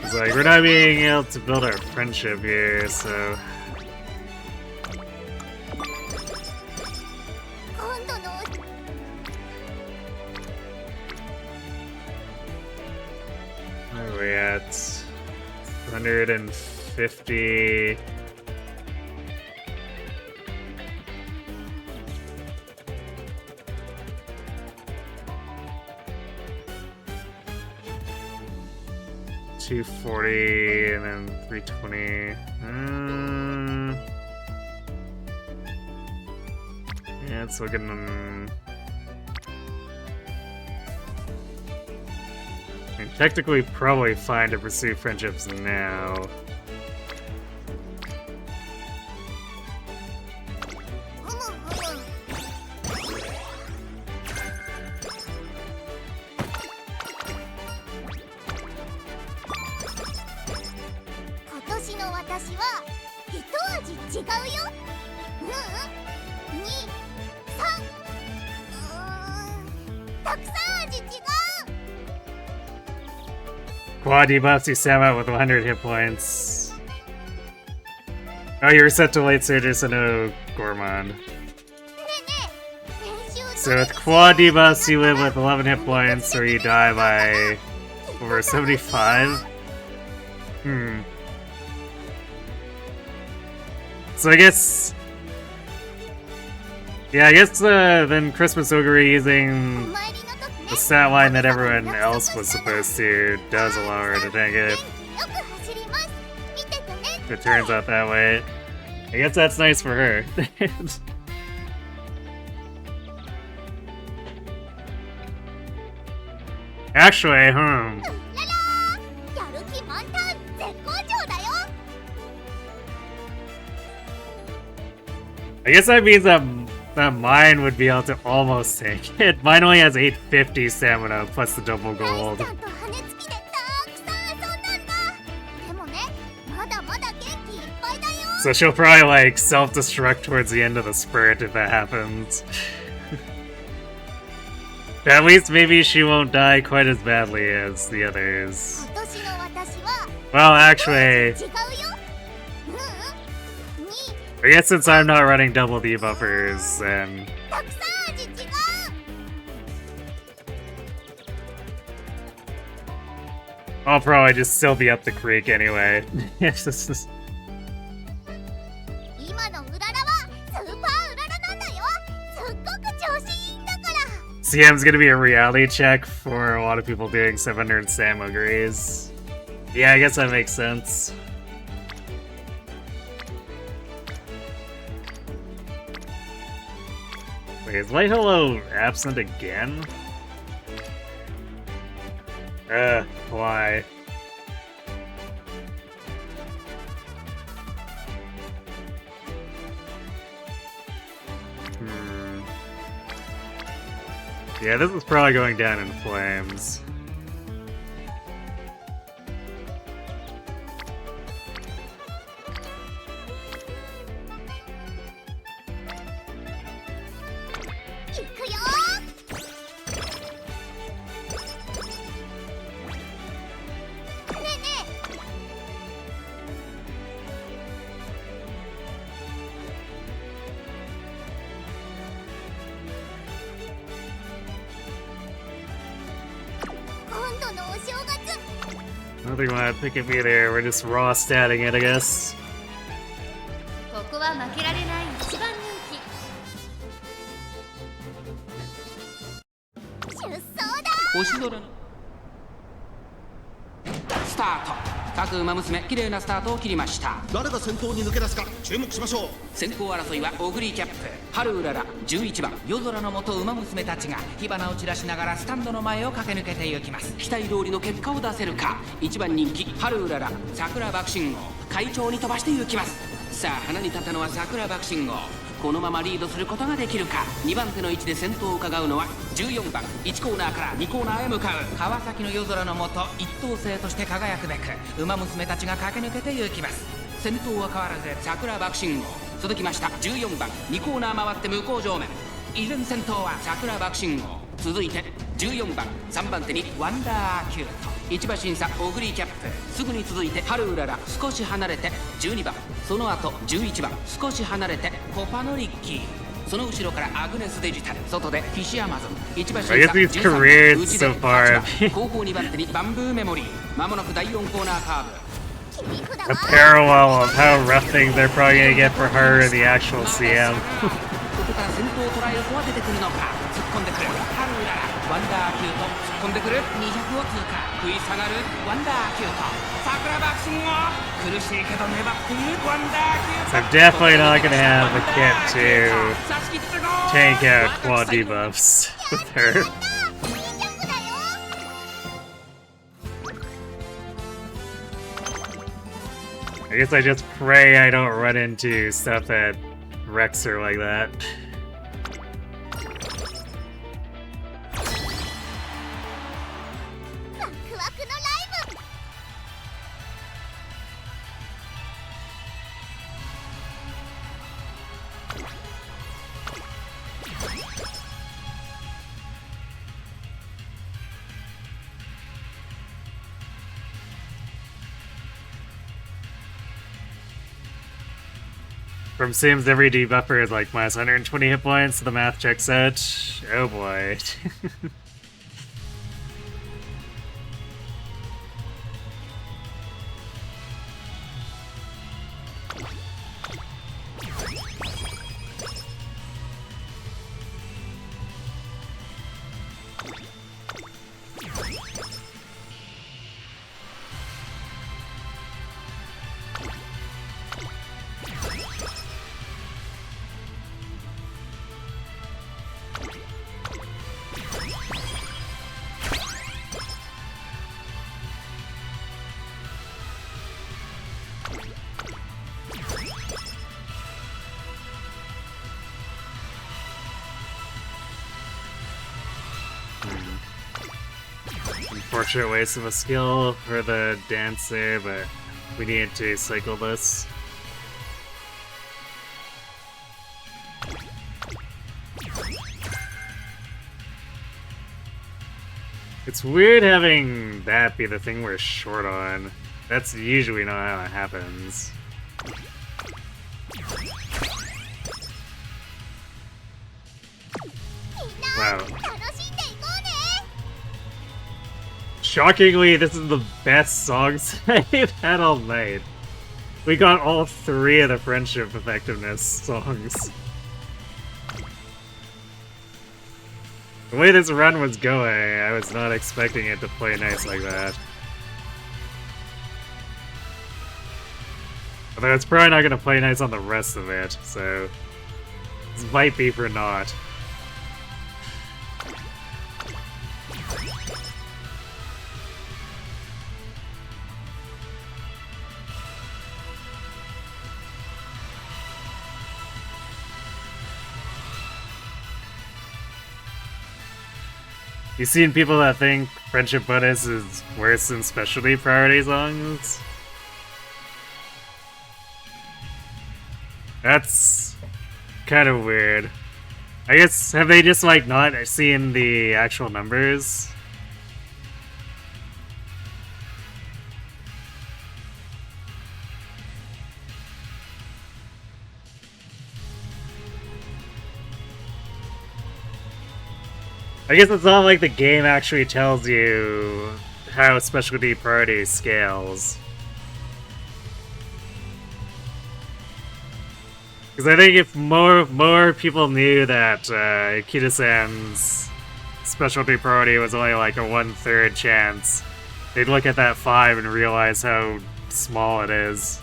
It's like, we're not being able to build our friendship here, so... 今度の Where are we at? 150. $240 and then $320. Yeah, it's looking. I mean, technically, probably fine to pursue friendships now. たくさん味違う。 Quad debuffs you Sam out with 100 hit points. Oh, you were set to late surges, so no Gourmand. So with quad debuffs you live with 11 hit points, or you die by over 75? So I guess... Yeah, I guess then Christmas Oguri using the stat line that everyone else was supposed to does allow her to tank it. If it turns out that way. I guess that's nice for her. Actually, I guess that means that mine would be able to almost tank it. Mine only has 850 stamina plus the double gold. So she'll probably like self-destruct towards the end of the spurt if that happens. At least maybe she won't die quite as badly as the others. Well, actually... I guess since I'm not running double debuffers, then... I'll probably just still be up the creek anyway. CM's gonna be a reality check for a lot of people doing 700 XOguris. Yeah, I guess that makes sense. Wait, is Light Hello absent again? Why? Yeah, this is probably going down in flames. Nothing want to pick at me there, we're just raw statting it, I guess. ここは負けられない一番人気。星空のスタート。各馬娘綺麗なスタートを切りました。誰が先頭に抜け出すか注目しましょう。先行争いはオグリーキャップハルウララ11番夜空の元馬娘たちが火花を散らしながらスタンドの前を駆け抜けていきます。期待通りの結果を出せるか。1番人気ハルウララ桜爆心号快調に飛ばしていきます。さあ花に立ったのは桜爆心号。このままリードすることができるか。2番手の位置で先頭を伺うのは14番1コーナーから2コーナーへ向かう川崎の夜空の下一等星として輝くべく馬娘たちが駆け抜けていきます。先頭は変わらず桜爆心号。続きました14番2コーナー回って向こう上面依然先頭は桜爆心号。続いて14番3番手にワンダーキュート1馬審査オグリーキャップすぐに続いてハルウララ少し離れて12番その後11番少し離れてコパノリッキーその後ろからアグネスデジタル、外でフィシアマゾン、1番 I guess these careers so far 後方2番手にバンブーメモリー、まもなく第4コーナーカーブ。 a parallel of how rough things they're probably gonna get for her in the actual CM. ここから先頭を捉える子は出てくるのか。突っ込んでくるハルウララ、ワンダーキュート突っ込んでくる200を通過、食い下がるワンダーキュート、桜爆心を苦しいけど粘っているワンダーキュート。 So I'm definitely not gonna have a kit to tank out quad debuffs with her. I guess I just pray I don't run into stuff that wrecks her like that. From Sims, every debuffer is like minus 120 hit points, so the math checks out. Oh boy. Unfortunate waste of a skill for the dancer, but we need to cycle this. It's weird having that be the thing we're short on. That's usually not how it happens. Wow. Shockingly, this is the best songs I've had all night. We got all 3 of the friendship effectiveness songs. The way this run was going, I was not expecting it to play nice like that. Although it's probably not going to play nice on the rest of it, so this might be for naught. You seen people that think Friendship Bonus is worse than Specialty Priority songs? That's kind of weird. I guess, have they just like not seen the actual numbers? I guess it's not like the game actually tells you how Specialty Priority scales. Because I think if more people knew that Kita-san's Specialty Priority was only like a 1/3 chance, they'd look at that 5 and realize how small it is.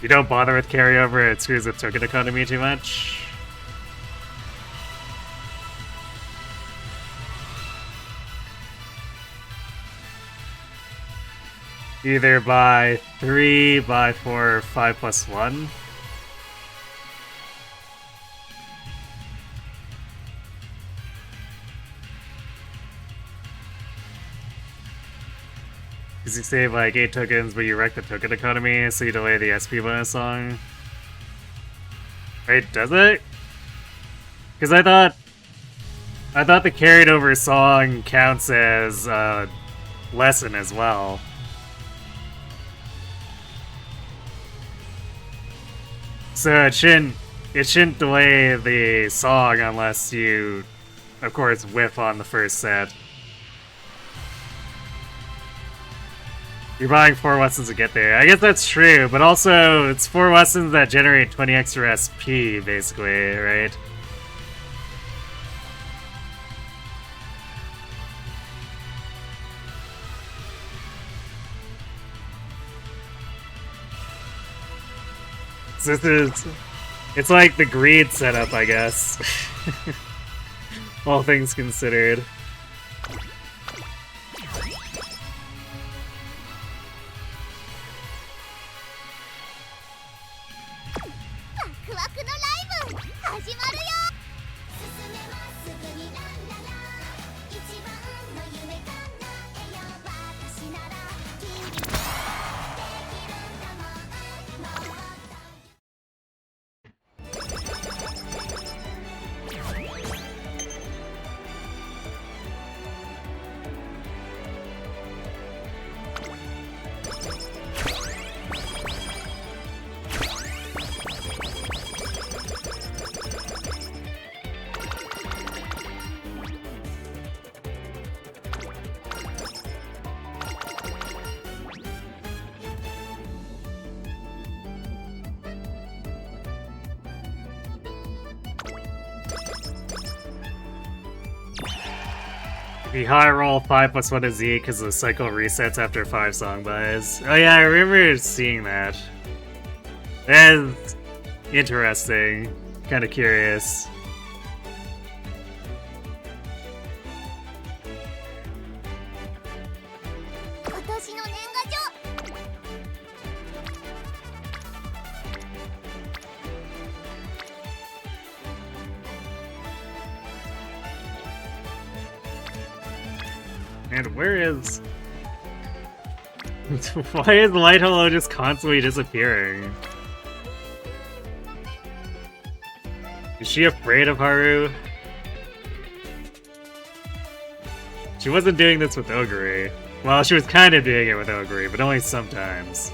You don't bother with carryover, it screws with token economy too much. Either by 3, by 4, 5 plus 1. Because you save like 8 tokens, but you wreck the token economy, so you delay the SP bonus song. Wait, does it? Because I thought the carried over song counts as lesson as well. So it shouldn't delay the song unless you, of course, whiff on the first set. You're buying 4 lessons to get there. I guess that's true, but also it's 4 lessons that generate 20 extra SP, basically, right? So it's like the greed setup, I guess. All things considered. The high roll 5+1 to Z because the cycle resets after 5 song buys. Oh yeah, I remember seeing that. That's interesting. Kind of curious. And where is... Why is Light Hello just constantly disappearing? Is she afraid of Haru? She wasn't doing this with XOguri. Well, she was kind of doing it with XOguri, but only sometimes.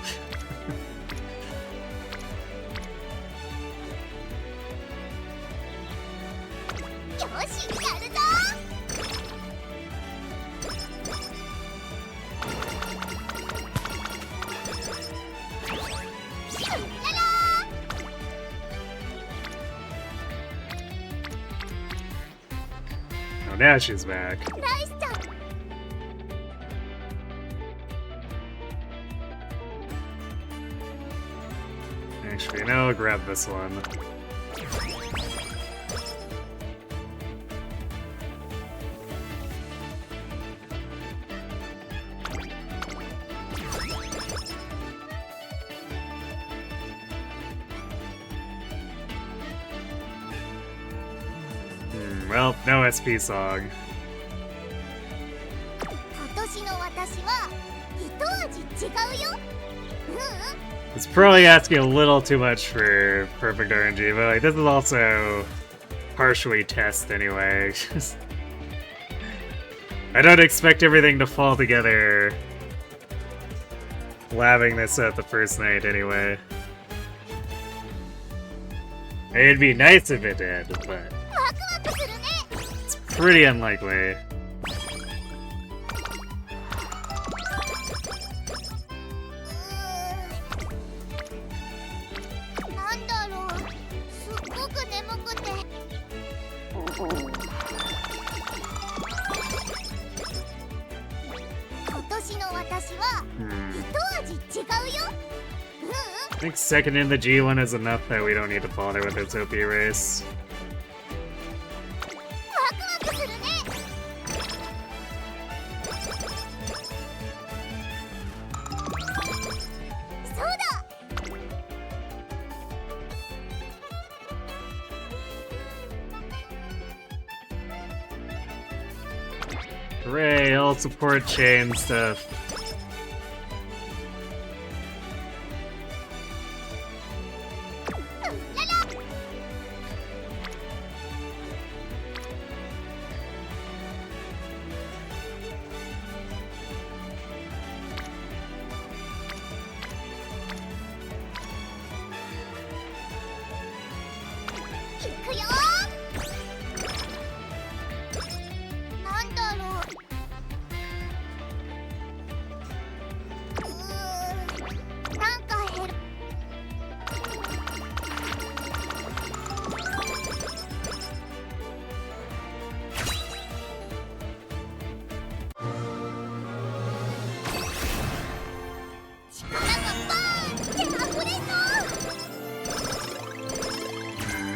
Oh, now she's back. Actually, no, I'll grab this one. Well, no SP song. It's probably asking a little too much for perfect RNG, but like this is also partially test anyway. I don't expect everything to fall together labbing this at the first night anyway. It'd be nice if it did, but it's pretty unlikely. I think second in the G1 is enough that we don't need to bother with its OP race. Hooray, I'll support chain stuff.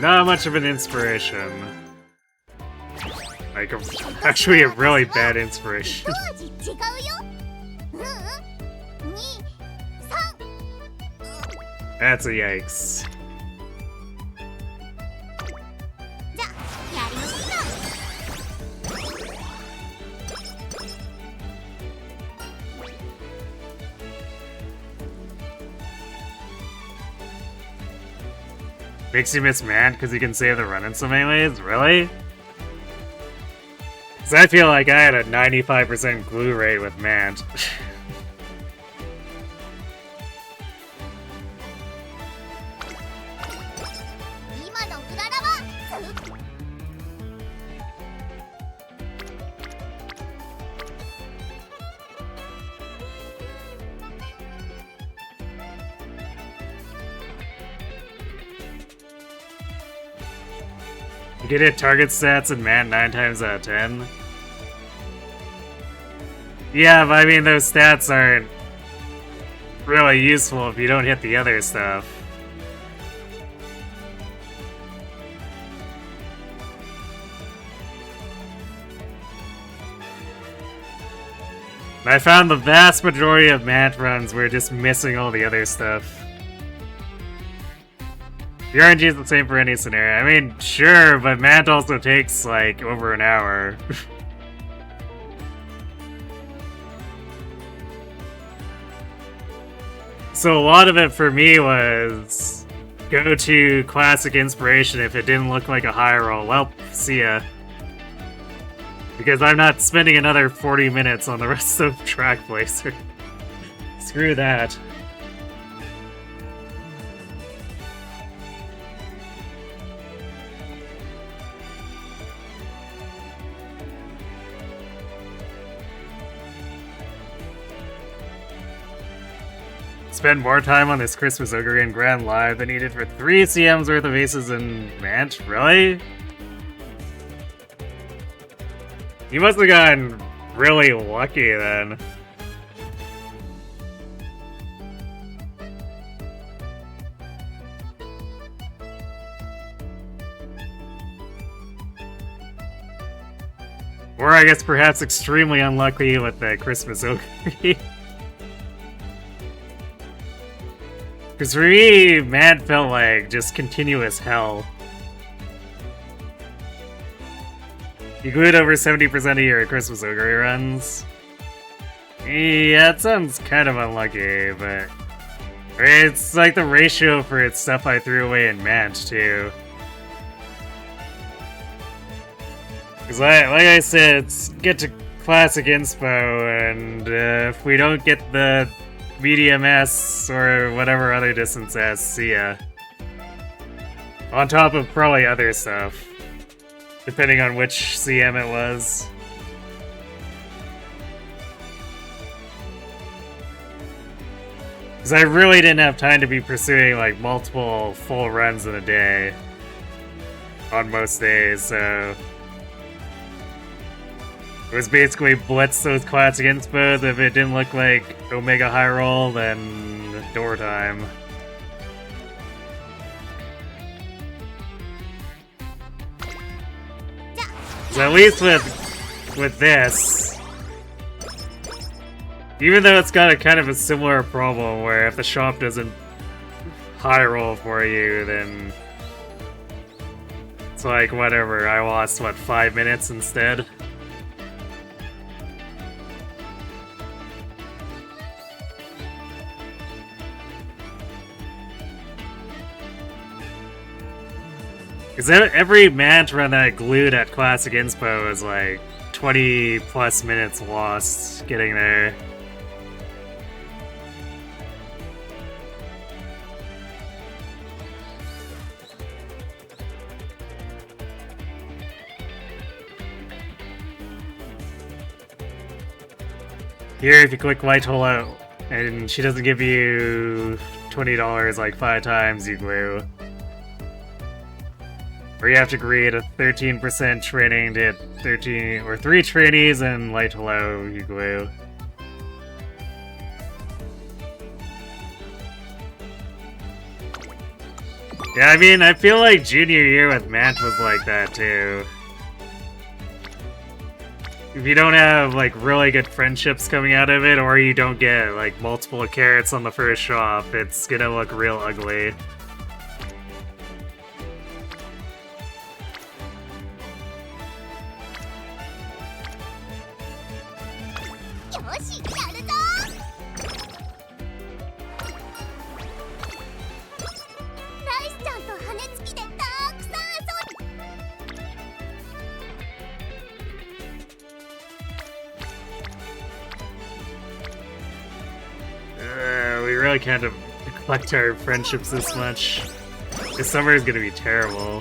not much of an inspiration. Like, actually a really bad inspiration. 一味違うよ。2、3。 That's a yikes. じゃあやりましょうか。Makes you miss Man because you can save the run in some anyways? Really? Because I feel like I had a 95% glue rate with Mant. 今のうららはYou can hit target stats in Man 9 times out of 10. Yeah, but I mean, those stats aren't really useful if you don't hit the other stuff. I found the vast majority of Mant runs were just missing all the other stuff. The RNG is the same for any scenario. I mean, sure, but Mant also takes, like, over an hour. So a lot of it for me was go to Classic Inspiration if it didn't look like a high roll. Well, see ya. Because I'm not spending another 40 minutes on the rest of Track Placer. Screw that. Spend more time on this Christmas Ogre and Grand Live than needed for 3 CMs worth of aces in Mant? Really? You must have gotten really lucky then. Or I guess perhaps extremely unlucky with the Christmas Ogre. Because for me, Mant felt like just continuous hell. You glued over 70% of your Christmas Ogre runs. Yeah, that sounds kind of unlucky, but... It's like the ratio for its stuff I threw away in Mant, too. Because like I said, it's get to Classic Inspo, and if we don't get the medium S or whatever other distance S, see ya. On top of probably other stuff, depending on which CM it was. Because I really didn't have time to be pursuing like multiple full runs in a day on most days, so it was basically blitz those classic inspos. If it didn't look like Omega High Roll, then door time. So at least with this, even though it's got a kind of a similar problem where if the shop doesn't high roll for you, then it's like whatever. I lost what, 5 minutes instead. Because every Mant run that I glued at Classic Inspo was like 20 plus minutes lost getting there. Here, if you click Light Hole Out, and she doesn't give you $20 like 5 times, you glue. Or you have to agree to 13% training to hit 13 or 3 trainees and Light Hello, you glue. Yeah, I mean, I feel like junior year with Mant was like that too. If you don't have like really good friendships coming out of it, or you don't get like multiple carrots on the first shop, it's gonna look real ugly. よしやるぞ。ライスちゃんと羽根つきでたくさんWe really can't neglect our friendships this much. This summer is gonna be terrible.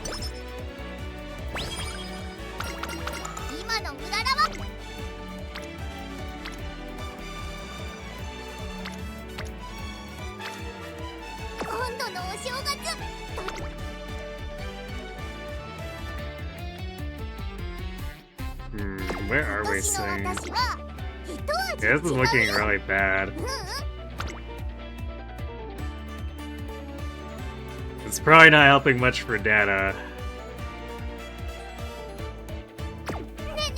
今のうららは今度のお正月 Where are we 今年の seeing? 私は一味 Yeah, this is 違う looking よ。 really bad. うん It's probably not helping much for data. ねえね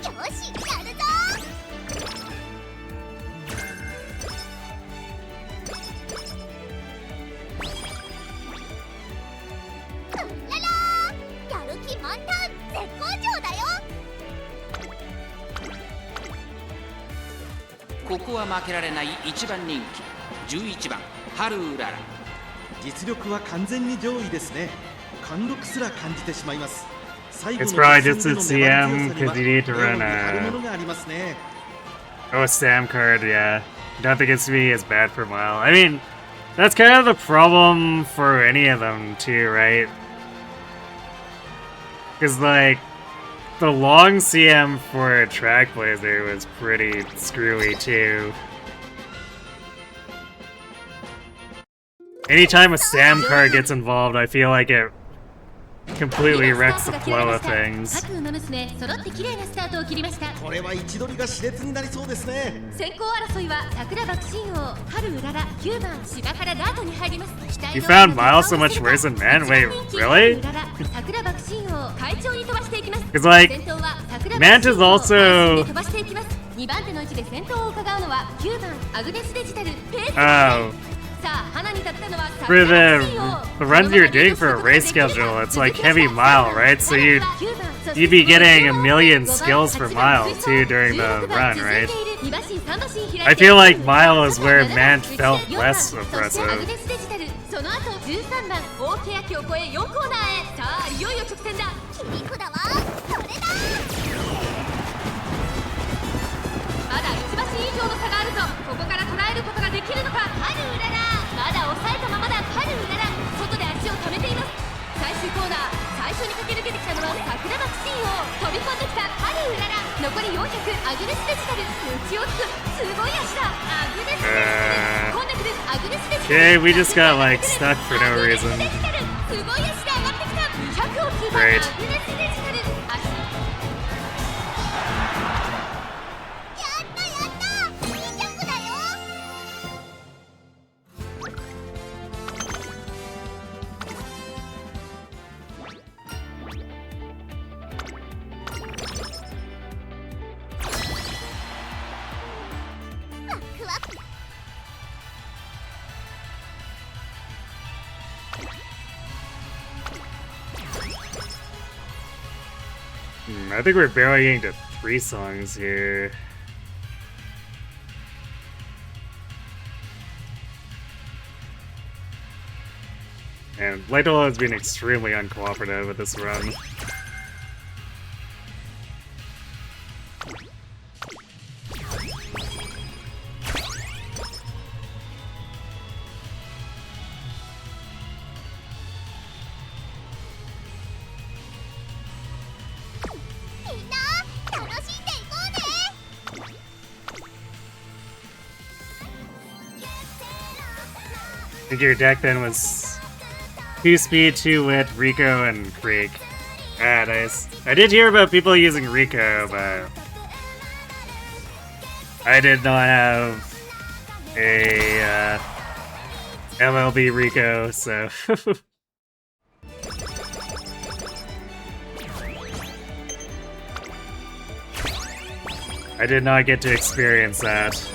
よしやるぞ。うららやる気満タン絶好調だよ。ここは負けられない1番人気11番ハルウララ。実力は完全に上位ですね。貫禄すら感じてしまいます。最後 It's の probably 決 just 戦 at での粘 CM り強さには because you need to 目を run 見張るも a のがありますね。 Sam card, yeah. Don't think it's gonna be as bad for a while. I mean, that's kind of the problem for any of them too, right? Because like the long CM for a track blazer was pretty screwy too. Anytime a Sam card gets involved, I feel like it completely wrecks the flow of things. 各馬娘揃って綺麗なスタートを切りました。これは位置取りが熾烈になりそうですね。先行争いは桜爆心王春うらら9番柴原ダートに入ります。 You found Miles so much worse than Man? Wait, really? 桜爆心王会長に飛ばしていきます。 Because like 先頭は桜 Mant 爆 is 心王 also 飛ばしていきます。2番手の位置で先頭を伺うのは9番アグネスデジタルペース。 oh. さあ花に立ったのは For 桜 the 爆心王。 runs you're doing for a race schedule, it's like heavy mile, right? So you'd be getting a million skills per mile too during the run, right? I feel like mile is where Mant felt less oppressive. その後13番大欅を越え4コーナーへ。さあいよいよ直線だ。切り札はそれだ。まだ1馬身以上の差があるぞ。ここから捉えることができるのか。ハルウララまだ抑えたままだ。ハルウララ外で足を溜めています。最終コーナー最初に駆け抜けてきたのは桜爆心王。飛び込んできたハルウララ。残り400アグネスデジタル打ち落ちす。すごい足だ。アグネスデジタル飛んでくるアグネスデジタル。 Okay, we just got like stuck for no reason. すごい足で上がってきた。200を通過。ア Great. グネスデジタル足。やったやった200だよ。 ワクワク。 I think we're barely getting to 3 songs here. And Ladle has been extremely uncooperative with this run. I think your deck then was 2 speed, 2 wit, Rico, and Krieg. Ah, nice. I did hear about people using Rico, but I did not have a MLB Rico, so I did not get to experience that.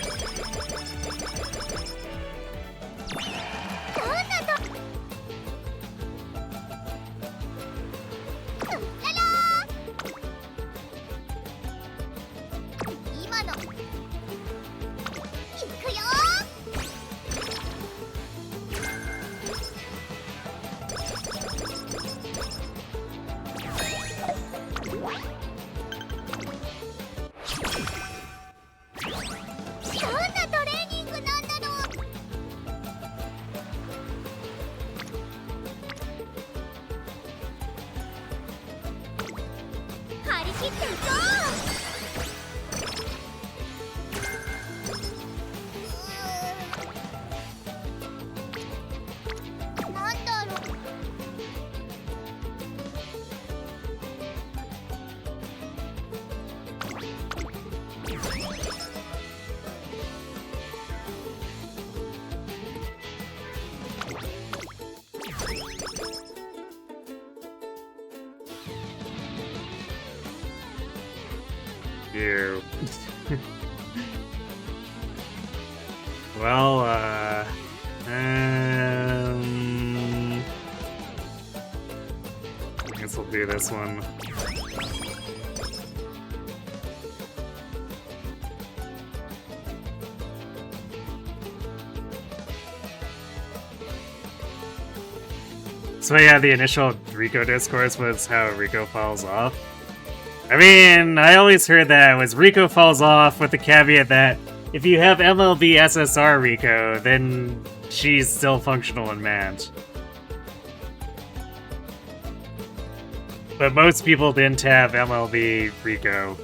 You. Well, I guess we'll do this one. So yeah, the initial Rico discourse was how Rico falls off. I mean, I always heard that it was Rico falls off with the caveat that if you have MLB SSR Rico, then she's still functional in match. But most people didn't have MLB Rico.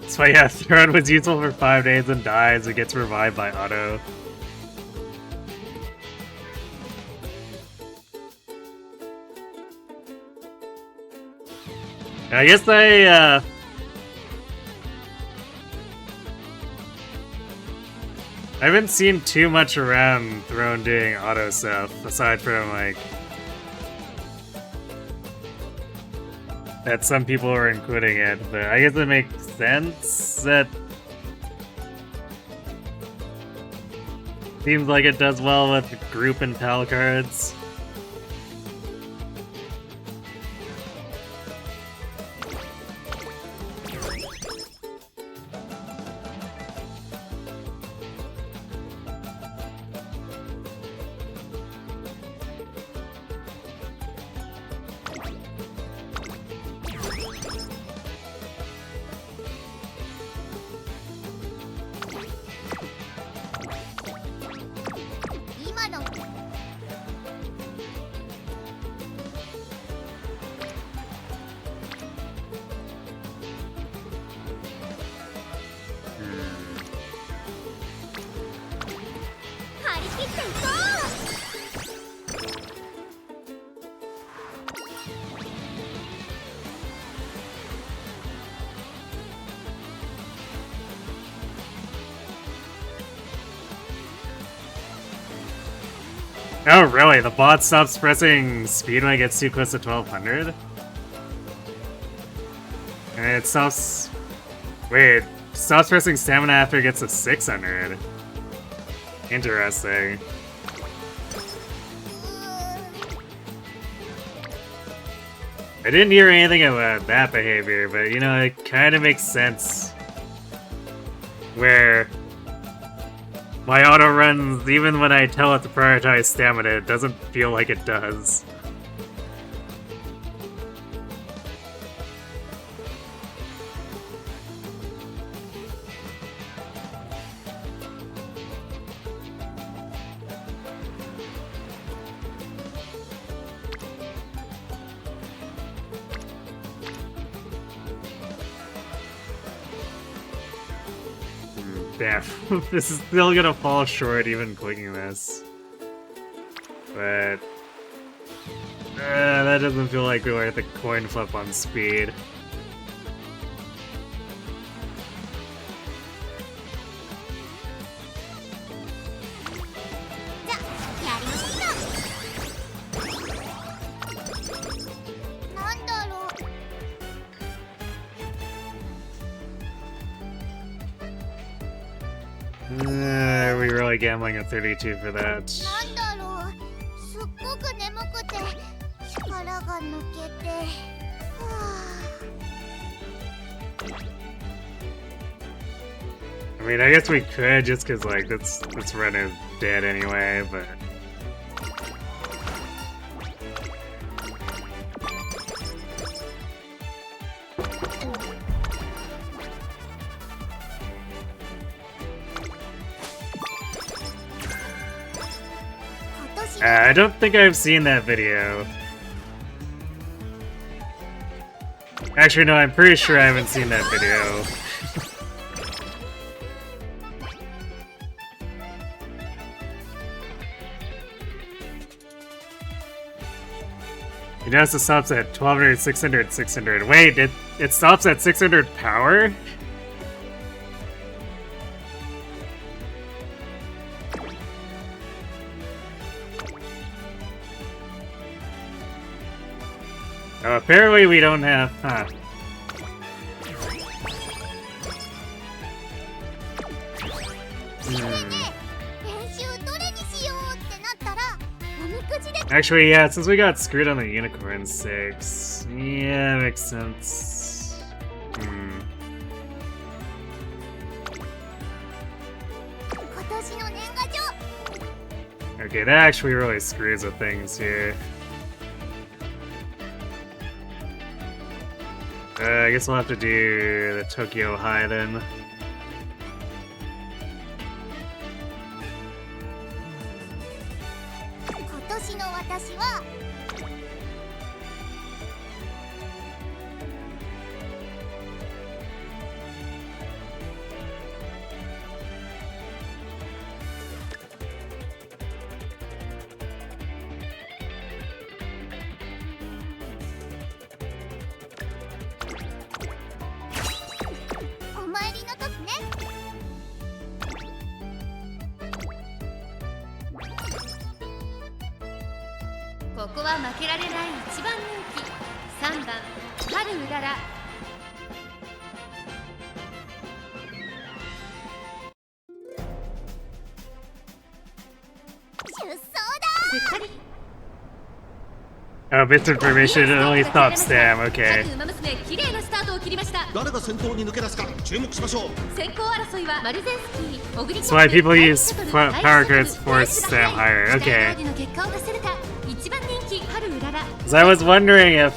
So yeah, Throne was useful for 5 days and dies. It gets revived by auto. I guess I haven't seen too much around Throne doing auto stuff, aside from like that some people are including it, but I guess it makes sense that seems like it does well with group and pal cards. Oh really? The bot stops pressing speed when it gets too close to 1200? And it stops... Wait, stops pressing stamina after it gets to 600. Interesting. I didn't hear anything about that behavior, but you know, it kind of makes sense. Where my auto runs, even when I tell it to prioritize stamina, it doesn't feel like it does. Damn, this is still gonna fall short even clicking this. But that doesn't feel like we're at the coin flip on speed. Are we really gambling at 32 for that? I mean, I guess we could just cause like this run is dead anyway, but I don't think I've seen that video. Actually, no, I'm pretty sure I haven't seen that video. You notice it stops at 1200, 600, 600. Wait, it stops at 600 power? Oh, apparently we don't have, huh. Actually, yeah, since we got screwed on the Unicorn 6. Yeah, makes sense. Okay, that actually really screws with things here. I guess we'll have to do the Tokyo High then. Oh, bits information, it only stops Sam, okay. 誰が先頭に抜け出すか注目しましょう。 That's why people use power grids to force Sam higher, okay. So I was wondering if...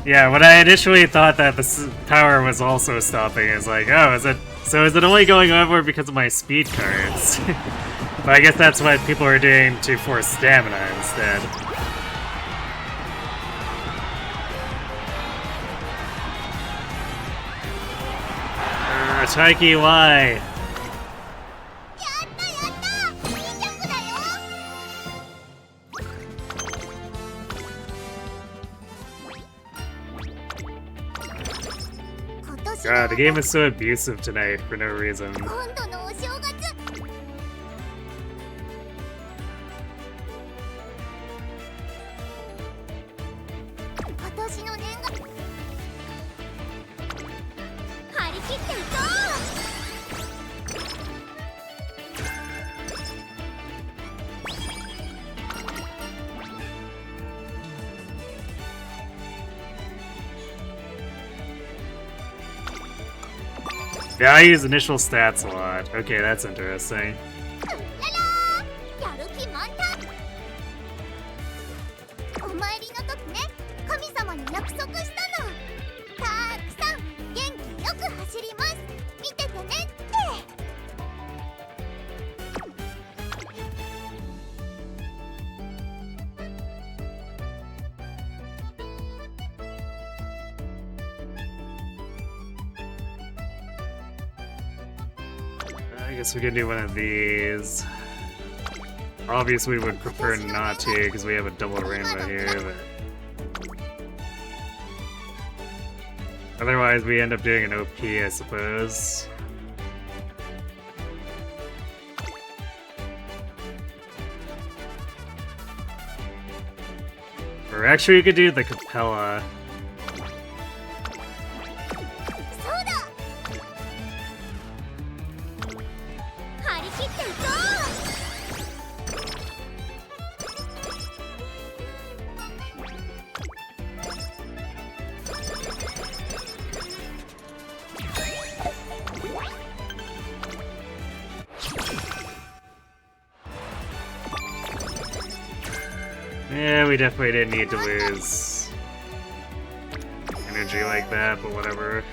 Yeah, when I initially thought that the power was also stopping, it's like, oh, is it only going over because of my speed cards? But I guess that's what people are doing to force stamina instead. Taiki, why? God, the game is so abusive tonight for no reason. Yeah, I use initial stats a lot. Okay, that's interesting. I guess we can do one of these. Obviously, we would prefer not to because we have a double rainbow here, but otherwise we end up doing an OP, I suppose. Or actually, we could do the Capella. そうだ張り切っていこう Yeah, we definitely didn't need to lose energy like that, but whatever.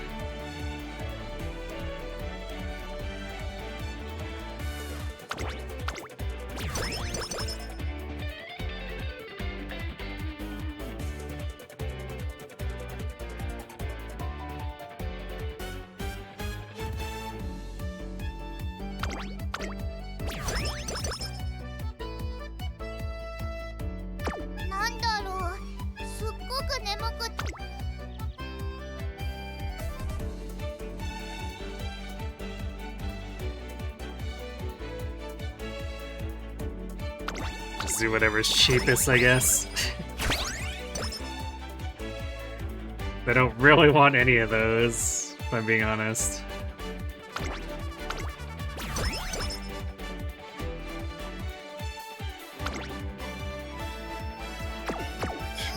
Just do whatever's cheapest, I guess. I don't really want any of those, if I'm being honest.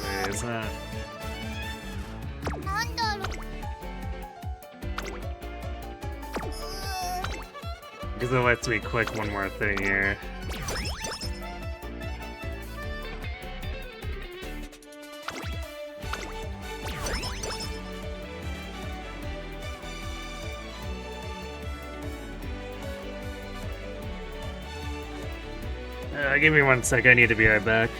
Wait, is that? Because it lets me click one more thing here. Give me 1 sec, I need to be right back.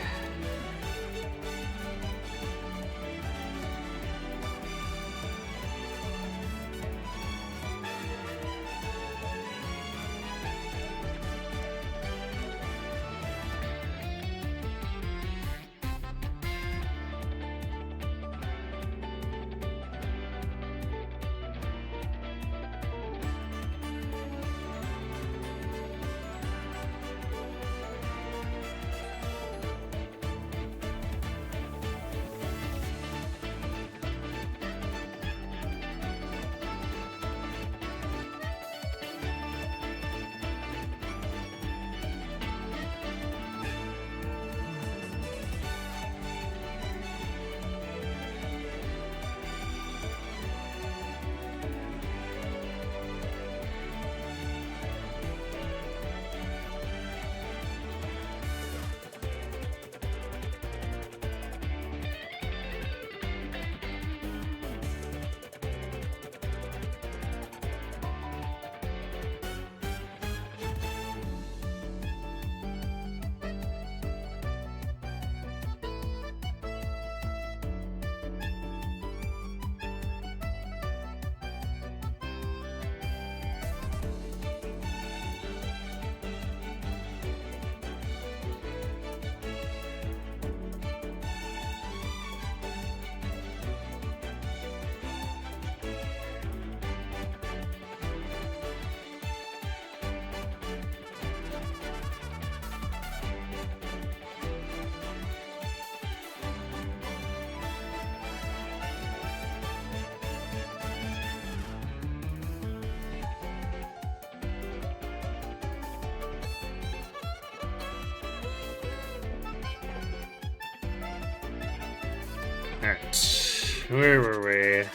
Alright, where were we?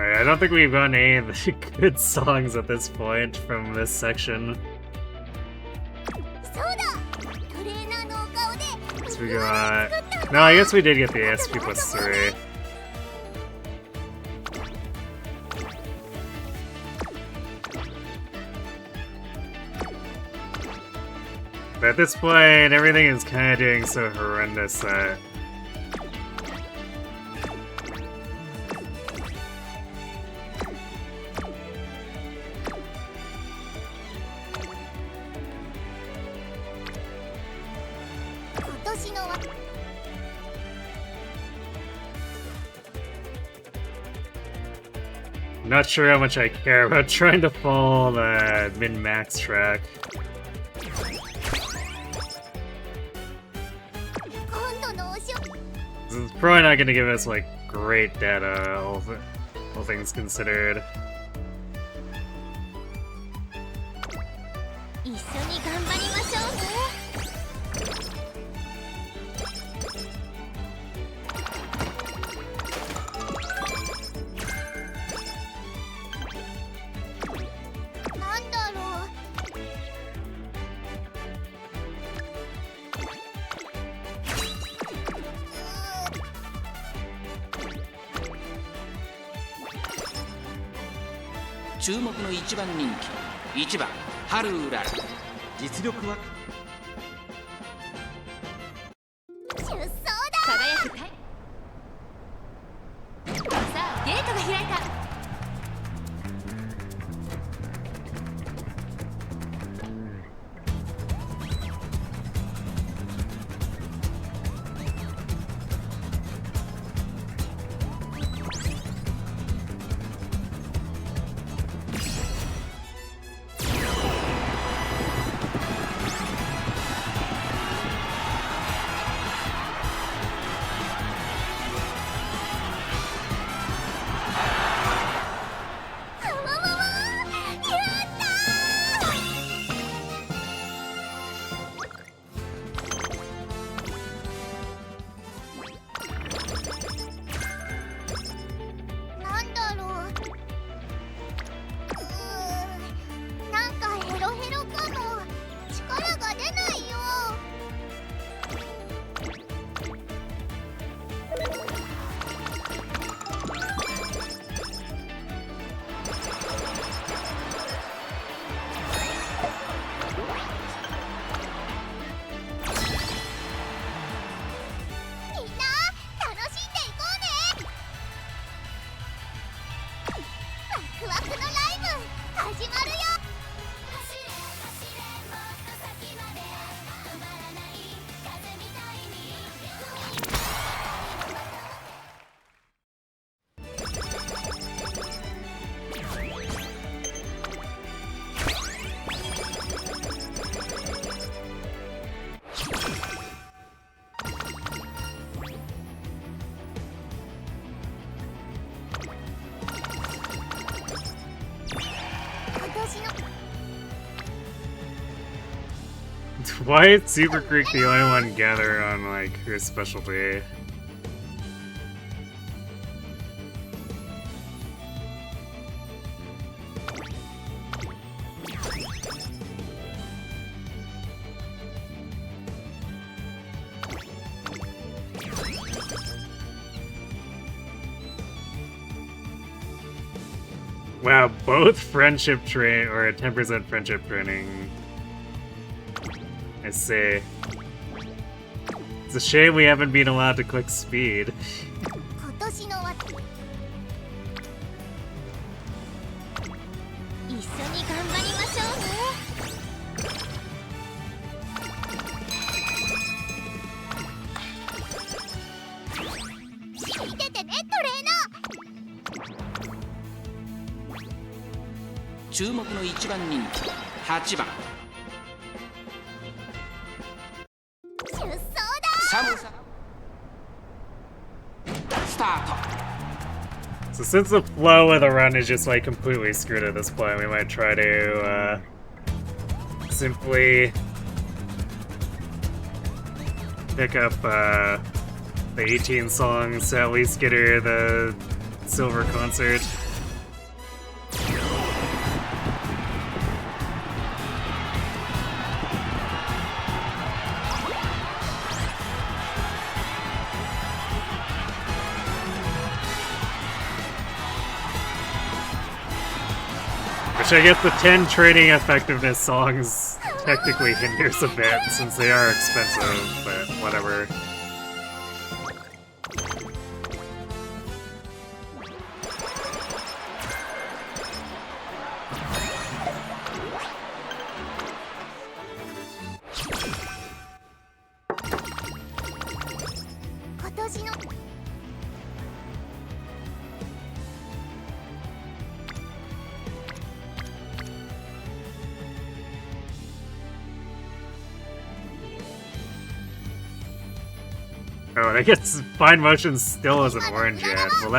I don't think we've gotten any of the good songs at this point from this section. So we got... No, I guess we did get the SP plus 3. But at this point, everything is kind of doing so horrendous that... I'm not sure how much I care about trying to follow the min-max track. This is probably not gonna give us, like, great data, all things considered. 一緒に頑張りましょうね。なんだろう。注目の1番人気1番ハルウララ。実力は出走だ。輝くかい。さあゲートが開いた。なんだろう。なんかヘロヘロかも。力が出ないよ。みんな楽しんでいこうね。ワクワクのライブ始まるよ。今年の Why is Super Creek the only one gathered on, like, her specialty? Wow, both friendship train or 10% friendship training. I see. It's a shame we haven't been allowed to click speed. 今年のわ一緒に頑張りましょうね。見ててね、トレーナー。注目の1番人気8番出走だ。寒さスタート。 So since the flow of the run is just like completely screwed at this point, we might try to simply pick up the 18 songs to at least get her the silver concert. Which I guess the 10 training effectiveness songs technically hinders a bit since they are expensive, but whatever. Oh, and I guess Fine Motion still isn't orange yet. Well,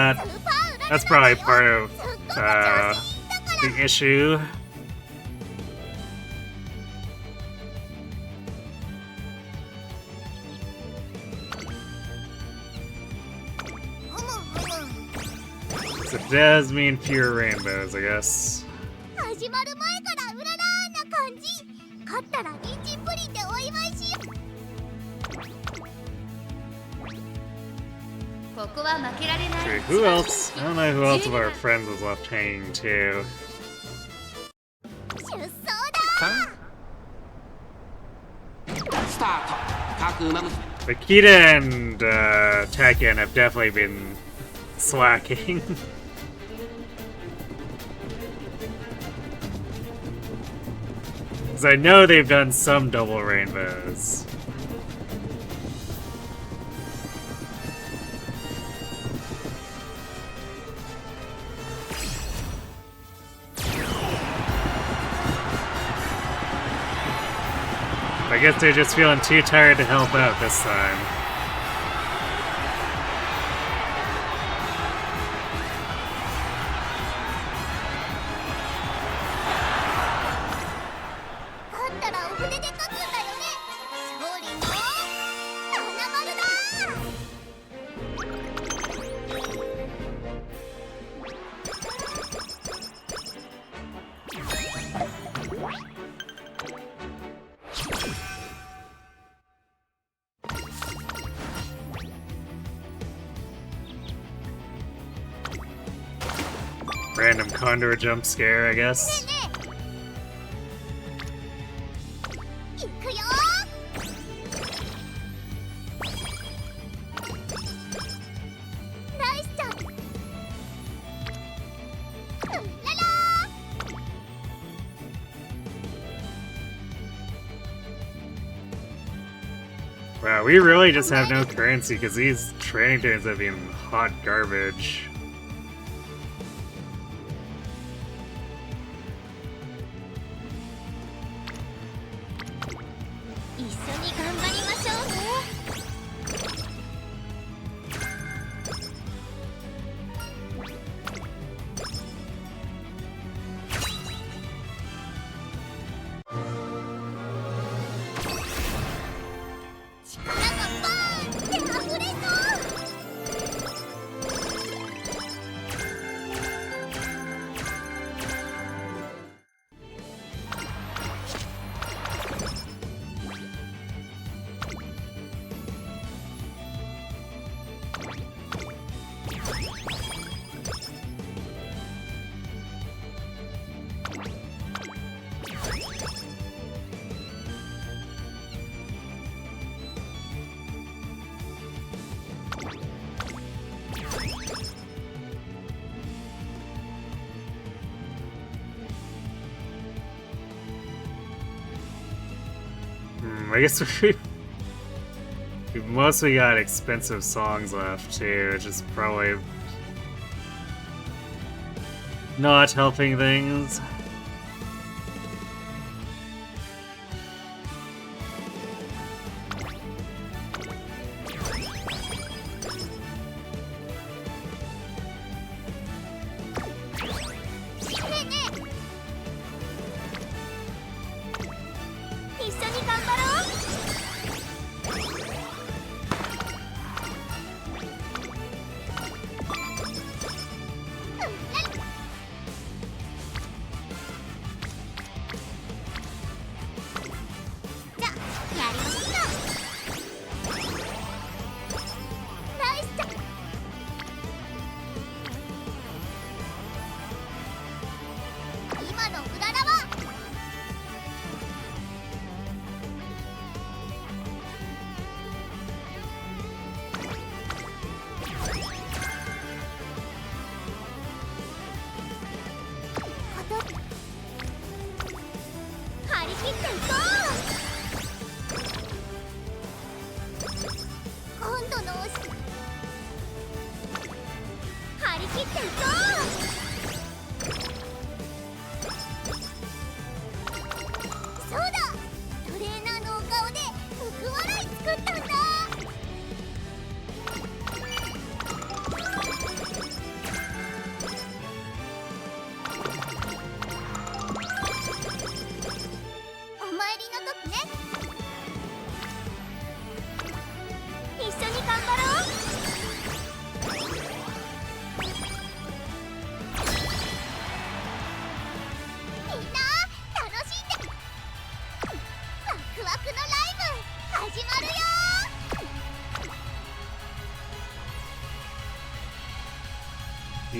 that's probably part of the issue. So it does mean fewer rainbows, I guess. 始まる前からうららな感じ。勝ったら人参プリンでお祝いしよう。ここは負けられない。 Okay, who else? I don't know who else of our friends was left hanging too. 出走だ。スタート。各馬娘。 But Kita and Tactician have definitely been slacking. Because I know they've done some double rainbows. I guess they're just feeling too tired to help out this time. Random condor jump scare, I guess. 行くよ。ナイスちゃん。うらら。 Wow, we really just have no currency because these training turns have been hot garbage. I guess we've mostly got expensive songs left too, which is probably not helping things.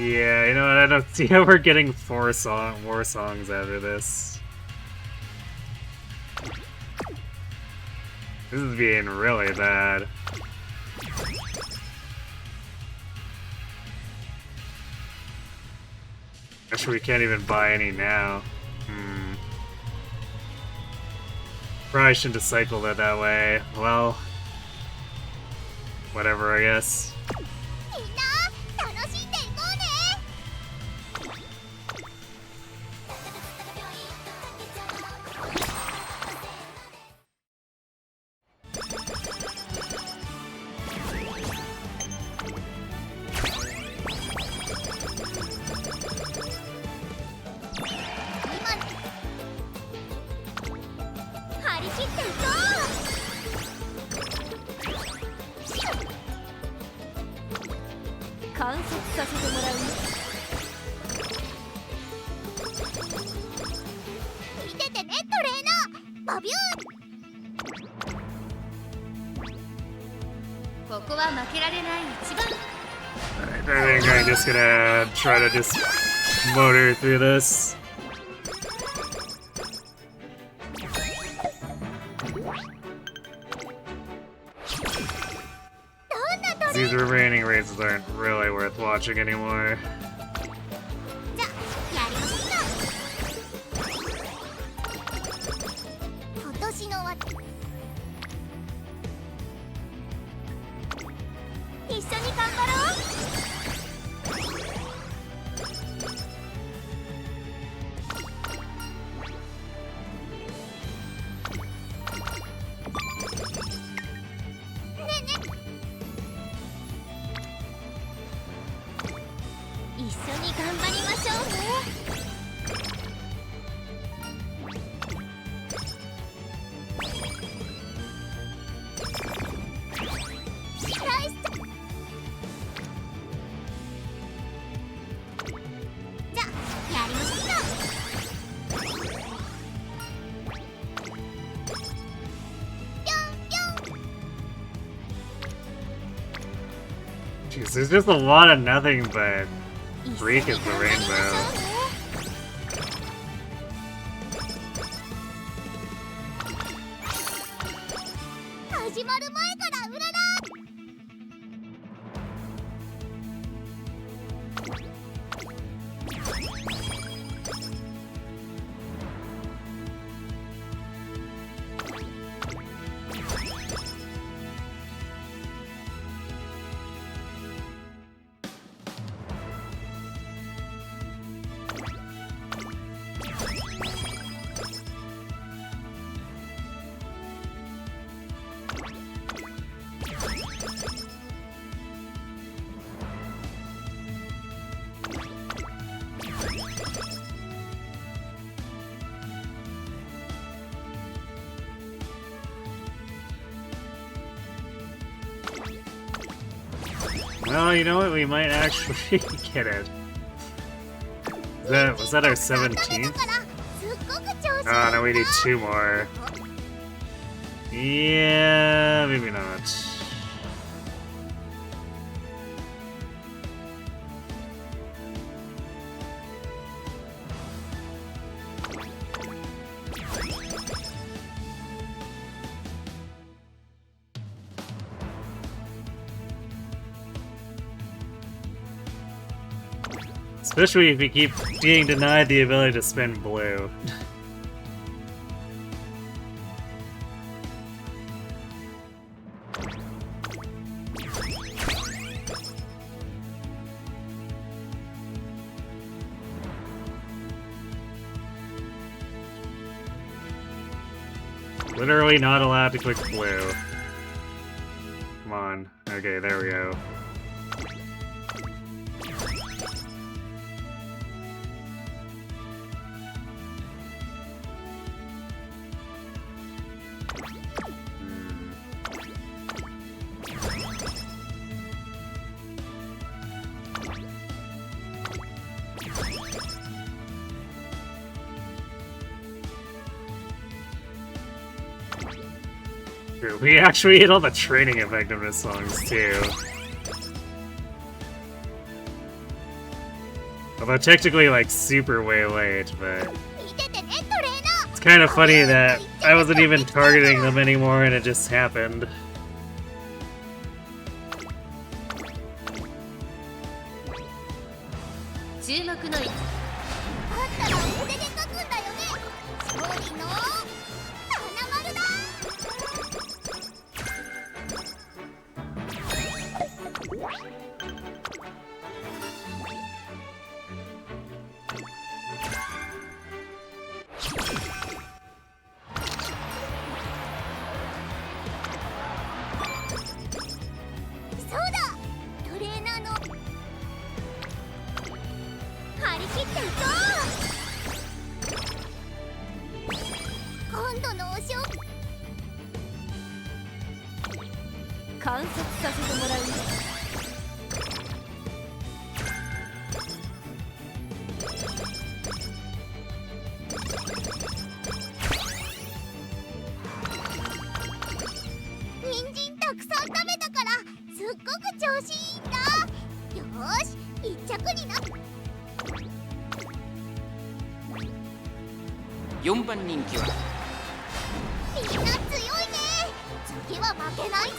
Yeah, you know what? I don't see how we're getting more songs after this. This is being really bad. Actually, we can't even buy any now. Probably shouldn't have cycled it that way. Well, whatever, I guess. みんな楽しんでいこうね。張り切っていこう。観察させてもらうね。見ててねトレーナー。バビューン。ここは負けられない一番。 I think I'm just gonna try to just motor through this. These remaining races aren't really worth watching anymore. じゃあやりましょう。今年のわ一緒に頑張ろう。ねえね一緒に頑張りましょうね。ナイス。じゃあやりましょうか。ぴょんぴょん。 Jeez, there's just a lot of nothing but Freak is the rainbow. 始まる前からうらら。Well, you know what? We might actually get it. Was that our 17th? Oh, no, we need 2 more. Yeah, maybe not. Especially if we keep being denied the ability to spin blue. Literally not allowed to click blue. Come on. Okay, there we go. We actually hit all the training effectiveness songs too. Although technically, like, super way late, but 見ててねトレーナー it's kind of funny that I wasn't even targeting them anymore and it just happened. 注目のあったら筆で書くんだよね勝利の花丸だそうだトレーナーの張り切っていこう今度のお仕置き観察させてもらうね。人参たくさん食べたからすっごく調子いいんだよーし一着にな4番人気はみんな強いね次は負けないぞ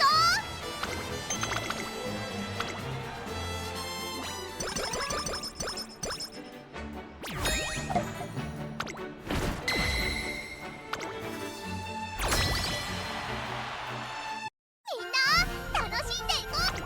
みんな楽しんでいこう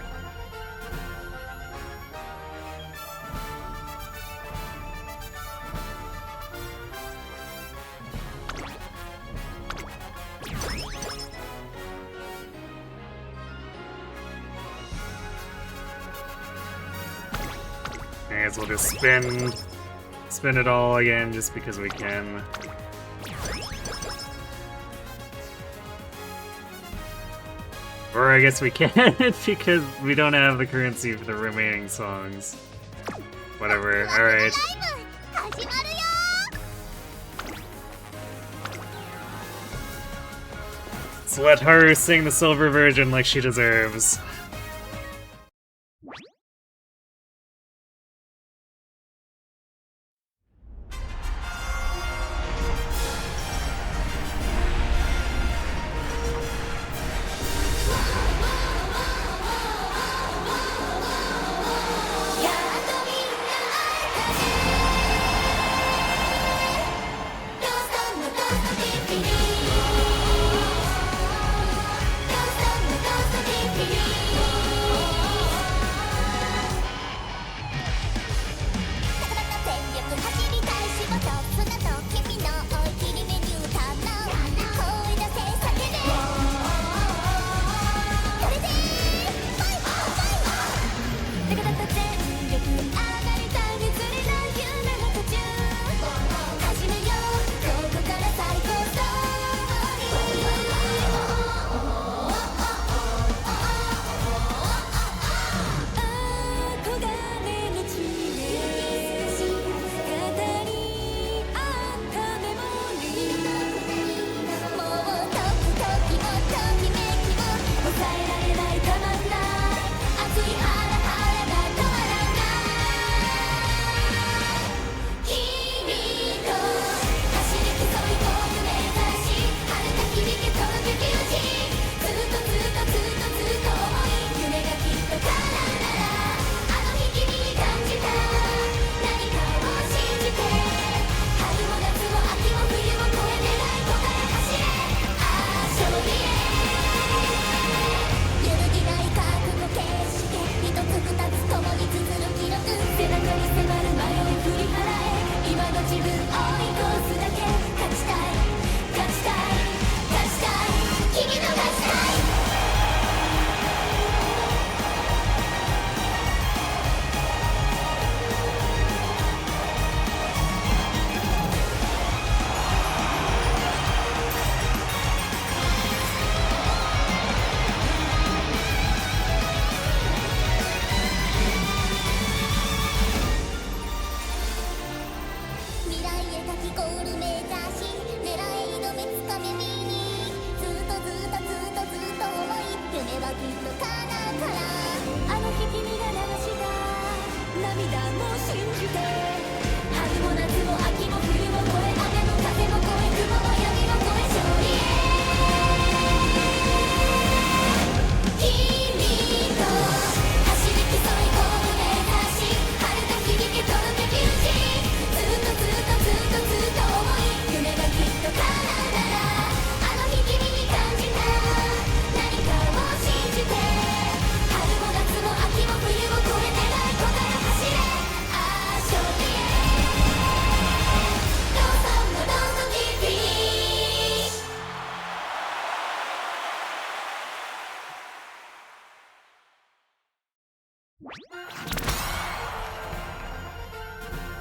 I guess we'll just spin it all again just because we can. Or I guess we can't because we don't have the currency for the remaining songs. Whatever, alright. ライブ始まるよ So let Haru sing the silver version like she deserves.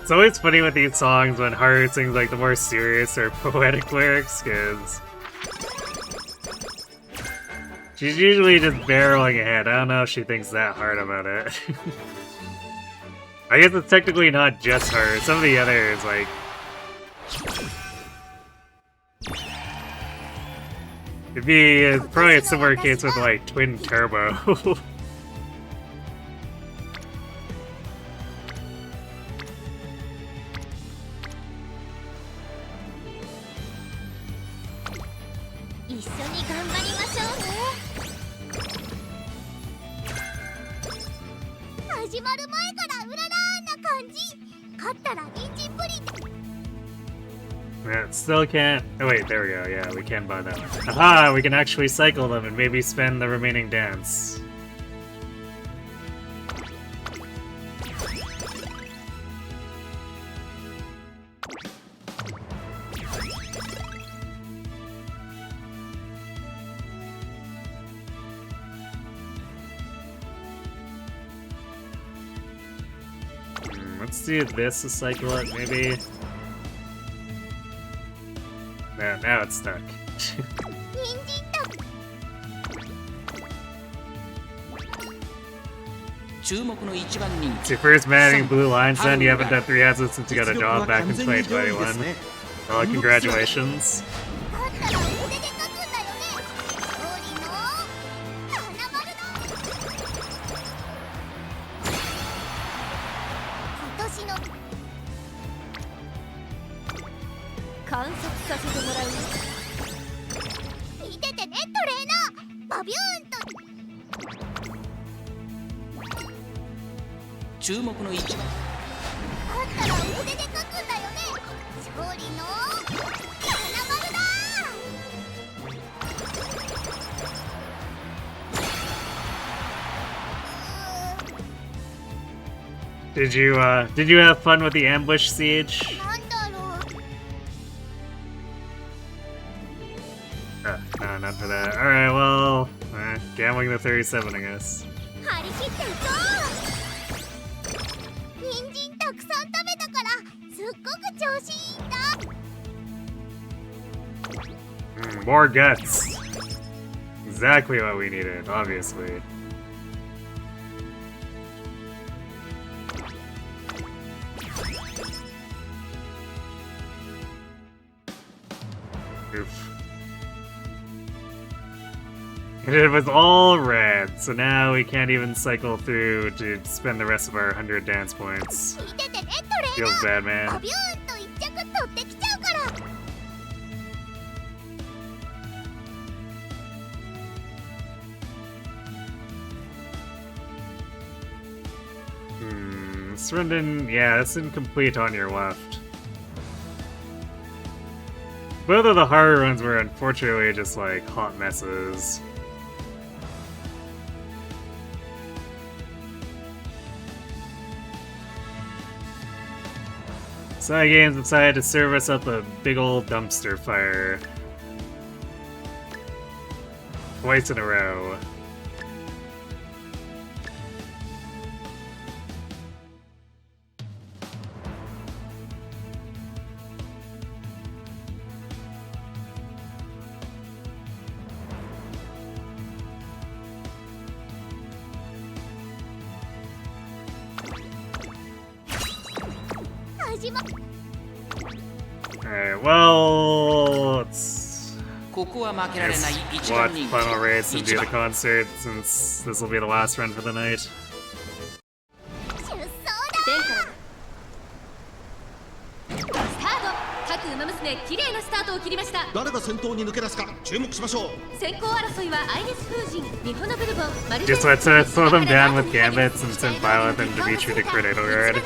It's always funny with these songs when Haru sings like the more serious or poetic lyrics, because she's usually just barreling ahead. I don't know if she thinks that hard about it. I guess it's technically not just her. Some of the others, like... It'd be probably a similar case with like Twin Turbo. 一緒に頑張りましょうね。始まる前からうららーな感じ。勝ったら人参プリン。 Yeah, still can't. Oh wait, there we go. Yeah, we can buy that one. Aha! We can actually cycle them and maybe spend the remaining dance. Let's do this to cycle it, maybe. Now it's stuck. It's your first matting blue lines, then you haven't done 3 hazards since you got a job back in 2021. Well, congratulations. Did you have fun with the ambush siege? No, not for that. Alright, well, gambling the 37, I guess. More guts. Exactly what we needed, obviously. Oof. And it was all red, so now we can't even cycle through to spend the rest of our 100 dance points. Feels bad, man. This run didn't... yeah, it's incomplete on your left. Both of the Haru runs were unfortunately just like hot messes. Side Games decided to serve us up a big old dumpster fire. Twice in a row. Alright, well, let's watch Final Race and do the concert since this will be the last run for the night. 綺麗なスタートを切りました。誰が先頭に抜け出すか注目しましょう。先行争いはアイネス風神、ミホノブルボン、マル Just let's throw them down with gambits and send Violet and Dimitri to crit Edelgard.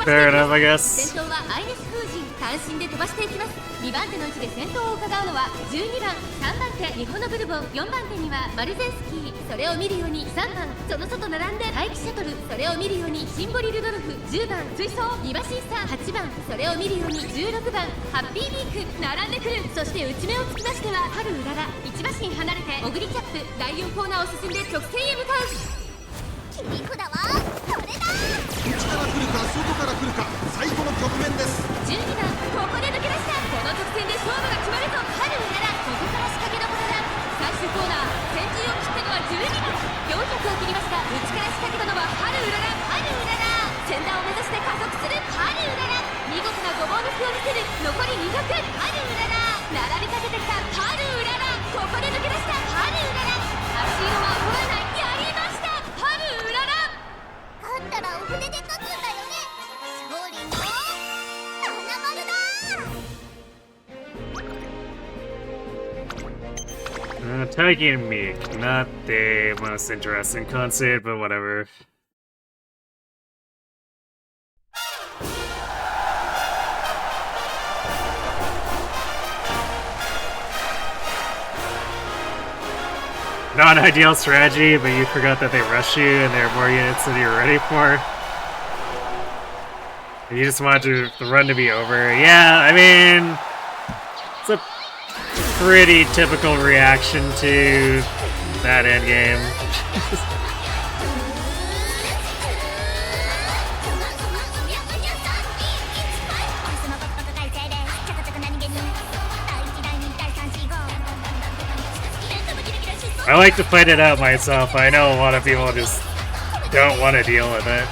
Fair enough, I guess. 先頭はアイネス風神、単身で飛ばしていきます。2番手の位置で先頭を伺うのは12番、3番手ミホノブルボン、4番手にはマルゼンスキー、それを見るように3番、その外並んで待機シャトル、それを見るようにシンボリルドルフ、10番、追走、2馬審査、8番、それを見るように16番、ハッピービーク、並んでくる。そして内目をつきましては春うらら、1馬身離れてオグリキャップ、第4コーナーを進んで直線へ向かう。切り札はこれから来るか外から来るか最後の局面です。12番ここで抜け出した。この直線で勝負が決まるぞ。春うららここから仕掛けどころだ。最終コーナー先陣を切ったのは12番。400を切りました。内から仕掛けたのは春うらら。春うらら先段を目指して加速する春うらら。見事なごぼう抜きを見せる。残り200。春うらら並びかけてきた春うらら。ここで抜け出した春うらら。足色は衰えない。やりました春うらら。勝ったらお船で勝つんだよね。勝利の花丸だ。Taking me, not the most interesting concept, but whatever. Not an ideal strategy, but you forgot that they rush you and there are more units than you're ready for. And you just want the run to be over. Yeah, I mean, it's a pretty typical reaction to that endgame. I like to fight it out myself. I know a lot of people just don't want to deal with it.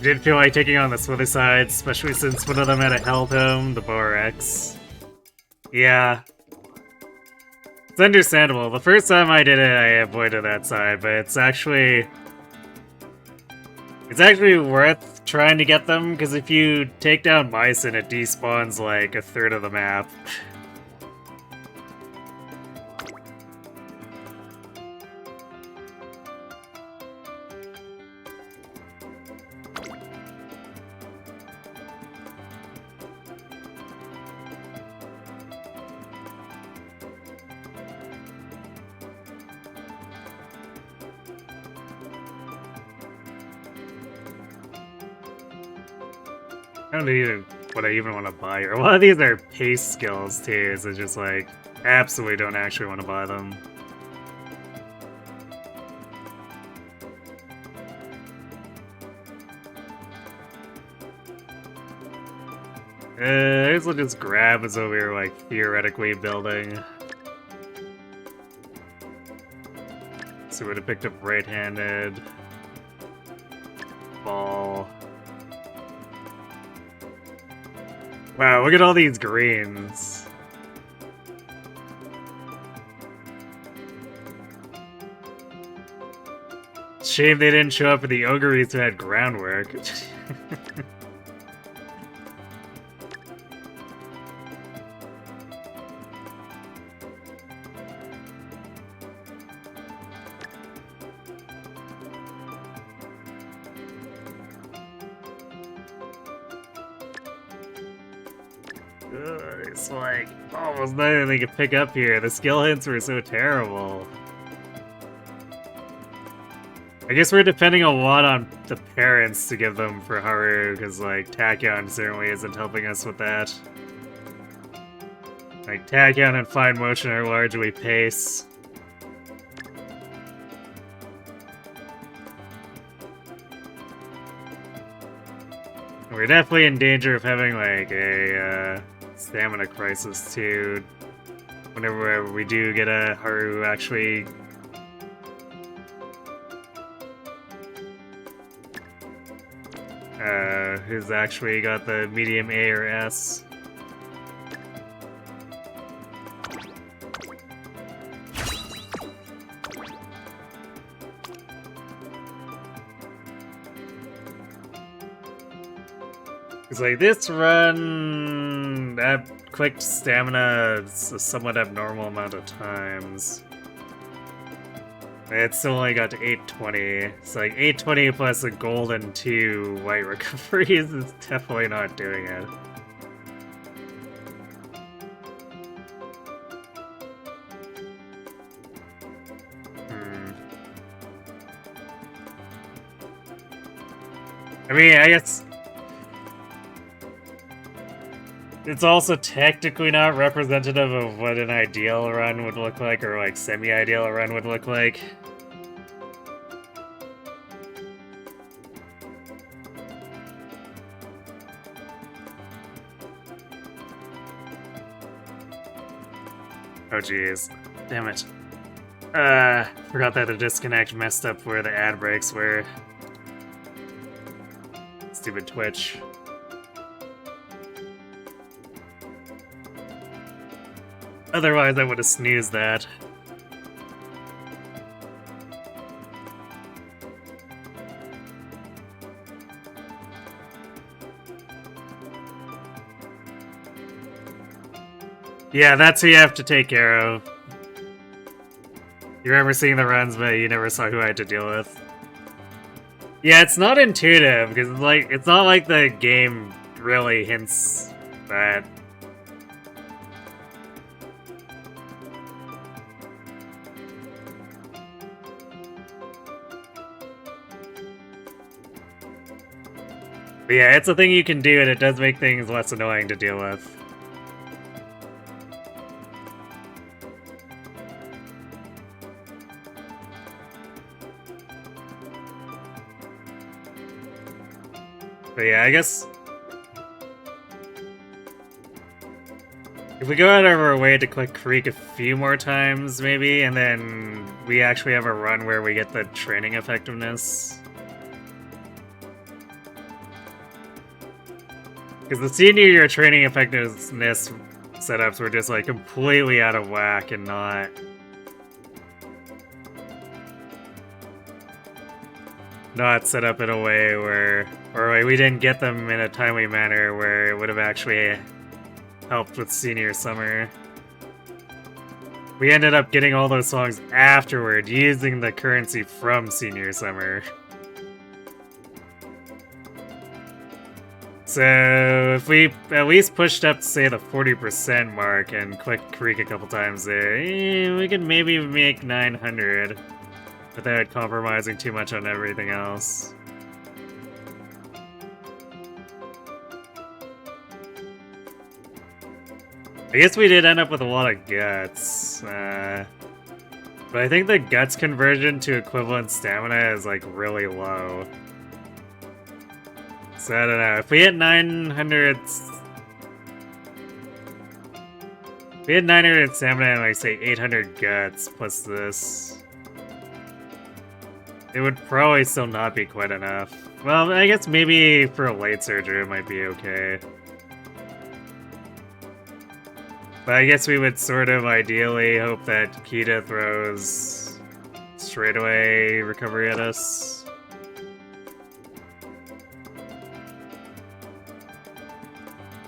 'Did feel like taking on the smoother side, especially since one of them had a held home, the Boar X. Yeah. It's understandable. The first time I did it, I avoided that side, but it's actually worth trying to get them, because if you take down Bison, it despawns like a third of the map. I don't know what I even want to buy here. A lot of these are pace skills too, so it's just like, absolutely don't actually want to buy them. I guess we'll just grab as though we were like theoretically building. So we would have picked up right-handed. Ball. Wow, look at all these greens. Shame they didn't show up for the Oguris who had groundwork. It's like almost nothing they could pick up here. The skill hints were so terrible. I guess we're depending a lot on the parents to give them for Haru, because like Tachyon certainly isn't helping us with that. Like Tachyon and Fine Motion are largely pace. We're definitely in danger of having like a stamina crisis too. Whenever we do get a Haru actually who's actually got the medium A or S. It's like this run, that quick stamina is a somewhat abnormal amount of times. It's still only got to 820. It's like 820 plus a gold and 2 white recoveries is definitely not doing it. I mean, I guess it's also technically not representative of what an ideal run would look like, or like semi-ideal run would look like. Oh jeez. Damn it. Forgot that the disconnect messed up where the ad breaks were. Stupid Twitch. Otherwise, I would have snoozed that. Yeah, that's who you have to take care of. You remember seeing the runs, but you never saw who I had to deal with. Yeah, it's not intuitive, because it's not like the game really hints that. But yeah, it's a thing you can do, and it does make things less annoying to deal with. But yeah, I guess if we go out of our way to click Creek a few more times, maybe, and then we actually have a run where we get the training effectiveness. Because the senior year training effectiveness setups were just like completely out of whack and not set up in a way where, or like, we didn't get them in a timely manner where it would have actually helped with senior summer. We ended up getting all those songs afterward, using the currency from senior summer. So if we at least pushed up to say the 40% mark and clicked Creek a couple times there, we could maybe make 900 without compromising too much on everything else. I guess we did end up with a lot of guts, but I think the guts conversion to equivalent stamina is like really low. So I don't know, if we hit 900... If we had 900 stamina and like say 800 guts plus this, it would probably still not be quite enough. Well, I guess maybe for a late surger it might be okay. But I guess we would sort of ideally hope that Kita throws straightaway recovery at us.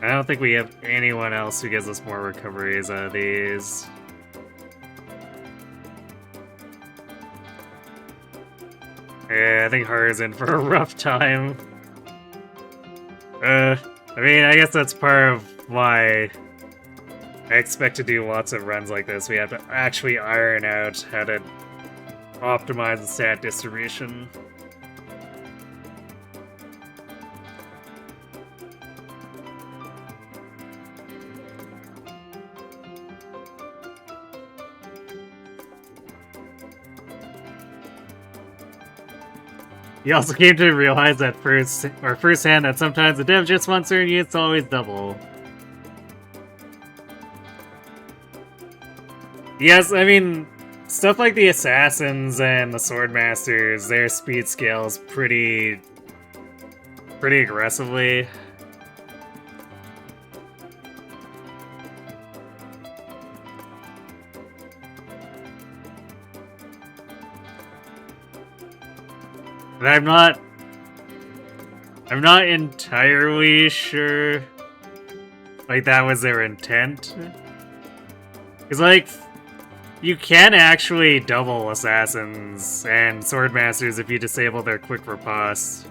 I don't think we have anyone else who gives us more recoveries out of these. Yeah, I think Haru's in for a rough time. I mean, I guess that's part of why I expect to do lots of runs like this. We have to actually iron out how to optimize the stat distribution. He also came to realize that firsthand that sometimes the dev just wants certain units to always double. Yes, I mean, stuff like the assassins and the swordmasters, their speed scales pretty aggressively. And I'm not entirely sure, like, that was their intent. Because, like, you can actually double assassins and swordmasters if you disable their quick riposte.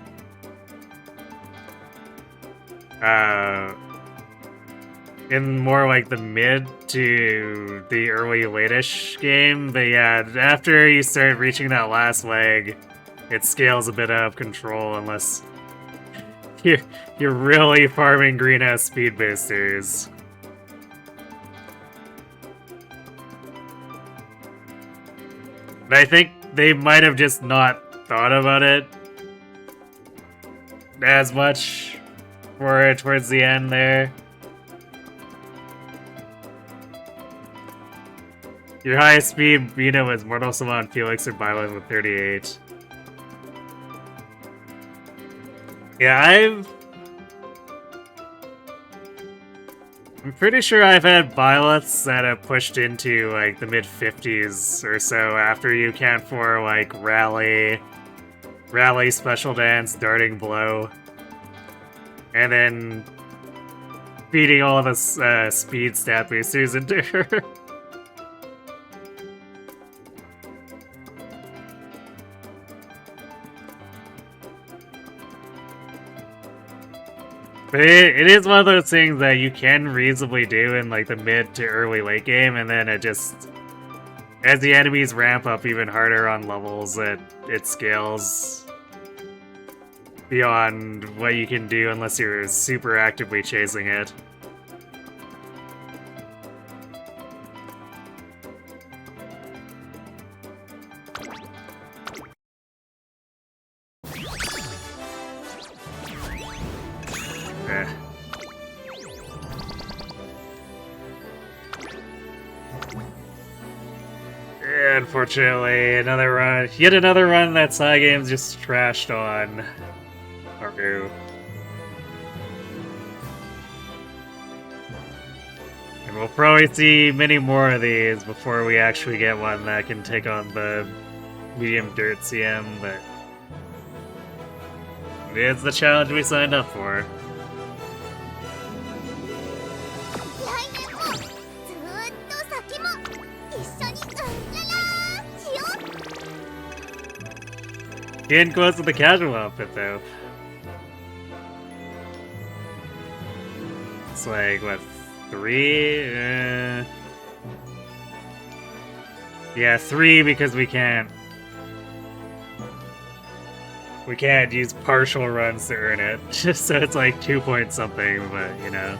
In more like the mid to the early late-ish game, but yeah, after you start reaching that last leg, it scales a bit out of control unless you're really farming greenhouse speed boosters. But I think they might have just not thought about it as much towards the end there. Your highest speed unit was Mortal Savant Felix or Byleth with 38. Yeah, I'm pretty sure I've had Byleths that have pushed into like the mid-50s or so after you count for like Rally, Special Dance, Darting Blow, and then feeding all of us speed stat boosters into her. But it is one of those things that you can reasonably do in like the mid to early late game, and then it just, as the enemies ramp up even harder on levels, it scales beyond what you can do unless you're super actively chasing it. Unfortunately, yet another run that Cygames just trashed on Haru. And we'll probably see many more of these before we actually get one that can take on the medium dirt CM, but it's the challenge we signed up for. Getting close to the casual outfit, though. It's like, what, 3? Yeah, 3 because we can't use partial runs to earn it. Just so it's like 2 point something, but you know.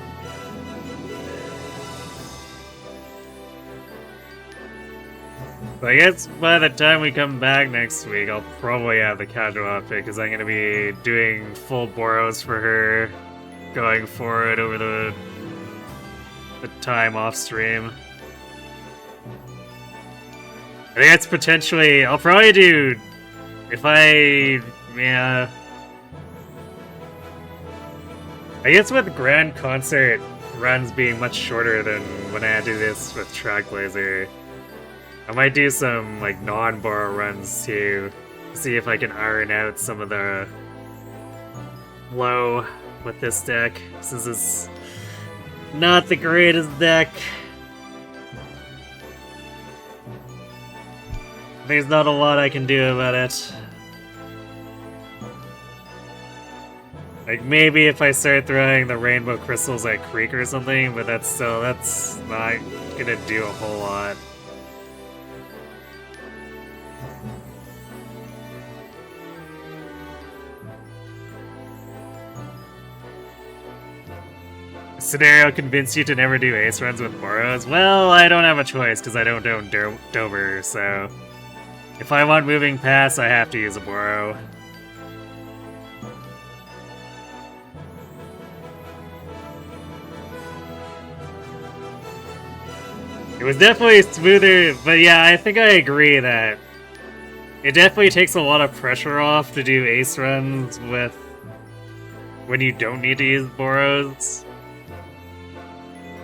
So I guess by the time we come back next week, I'll probably have the casual outfit because I'm going to be doing full Boros for her going forward over the time off stream. I think it's potentially, I'll probably do, yeah. I guess with Grand Concert runs being much shorter than when I do this with Trackblazer, I might do some like non-borrow runs to see if I can iron out some of the low with this deck, since it's not the greatest deck. There's not a lot I can do about it. Like, maybe if I start throwing the rainbow crystals at Creek or something, but that's not gonna do a whole lot. Scenario convinced you to never do ace runs with Boros? Well, I don't have a choice because I don't own Dober, so if I want moving pass, I have to use a Boro. It was definitely smoother, but yeah, I think I agree that it definitely takes a lot of pressure off to do ace runs with when you don't need to use Boros.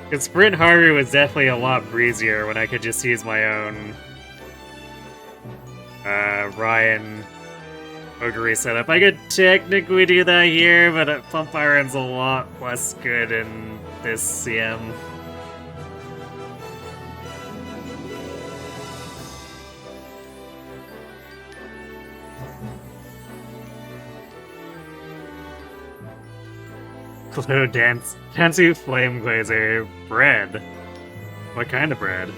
Because Sprint Haru was definitely a lot breezier when I could just use my own Ryan XOguri setup. I could technically do that here, but Pump Iron's a lot less good in this CM. Glow Dance. Tansu Flame Glazer. Bread. What kind of bread?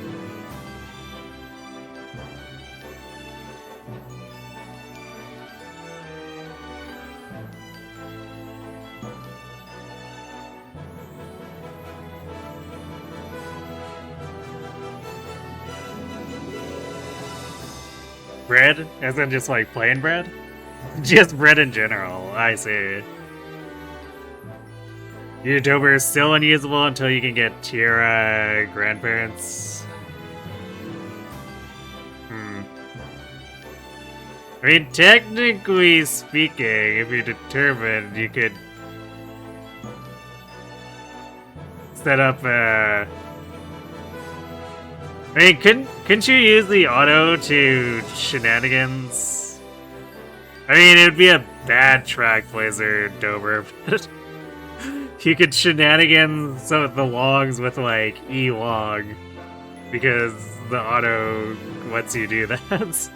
Bread? As in just like plain bread? Just bread in general, I see. Your Dober is still unusable until you can get Tierra grandparents. I mean, technically speaking, if you're determined, you could set up I mean, couldn't you use the auto to shenanigans? I mean, it would be a bad track blazer Dober, but you could shenanigans some of the logs with, like, E-log, because the auto lets you do that.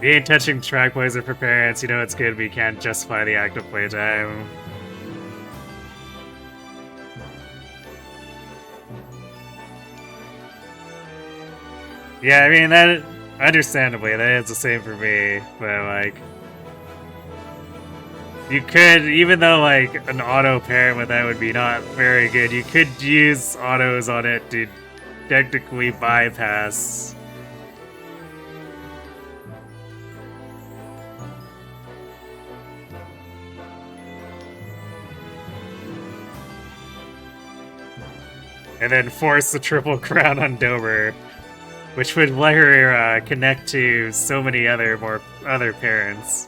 You ain't touching track blazer for parents, you know it's good, but you can't justify the active playtime. Yeah, I mean, that, understandably, that is the same for me, but like, you could, even though like an auto parent with that would be not very good, you could use autos on it to technically bypass. And then force the triple crown on Dober, which would let her connect to so many other parents.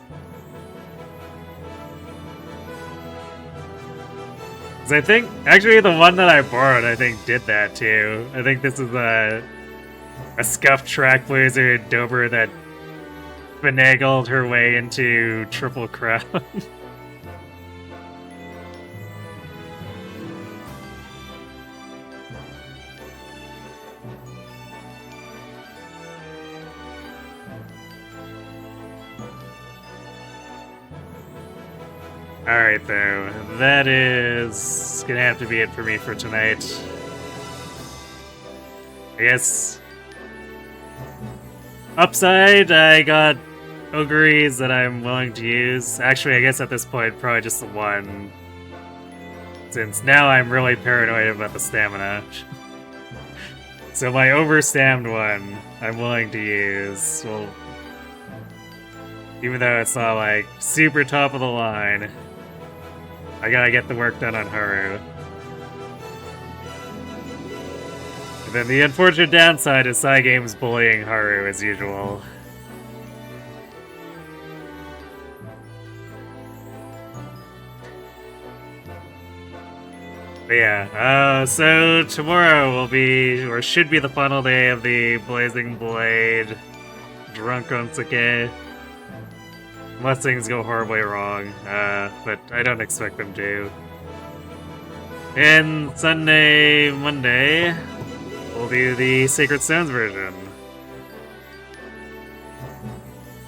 'Cause I think actually the one that I borrowed, I think did that too. I think this is a scuffed track blazer Dober that finagled her way into triple crown. Alright though, that is gonna have to be it for me for tonight. I guess upside, I got XOguris that I'm willing to use. Actually, I guess at this point, probably just the one. Since now I'm really paranoid about the stamina. So my overstammed one, I'm willing to use. Well, even though it's not like super top of the line. I gotta get the work done on Haru. And then the unfortunate downside is Cygame's bullying Haru as usual. But yeah, so tomorrow will be, or should be, the final day of the Blazing Blade Drunk on Sake. Unless things go horribly wrong, but I don't expect them to. And Sunday, Monday, we'll do the Sacred Stones version.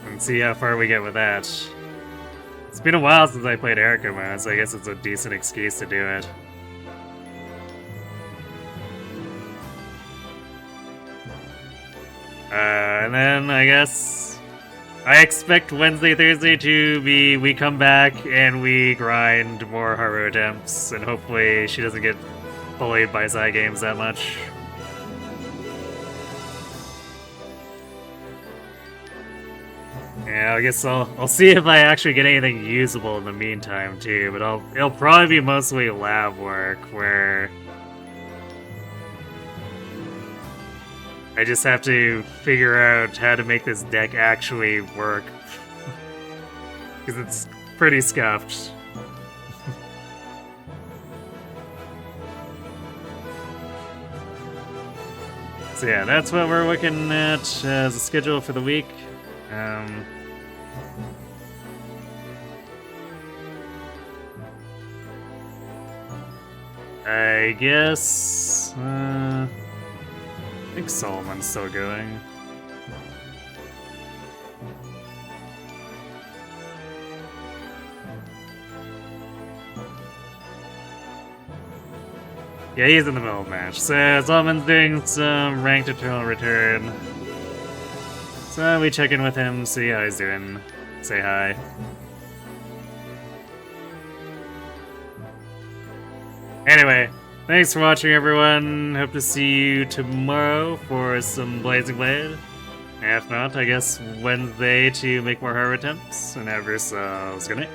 And see how far we get with that. It's been a while since I played Erica mode, so I guess it's a decent excuse to do it. And then I guess I expect Wednesday, Thursday to be we come back and we grind more Haru attempts, and hopefully she doesn't get bullied by side games that much. Yeah, I guess I'll see if I actually get anything usable in the meantime too, but it'll probably be mostly lab work where I just have to figure out how to make this deck actually work. Because it's pretty scuffed. So yeah, that's what we're looking at as a schedule for the week. I guess... I think Solomon's still going. Yeah, he's in the middle of the match. So Solomon's doing some ranked Eternal Return. So we check in with him, see how he's doing, say hi. Anyway, thanks for watching, everyone. Hope to see you tomorrow for some Blazing Blade. If not, I guess Wednesday to make more Haru attempts. And have yourselves good night.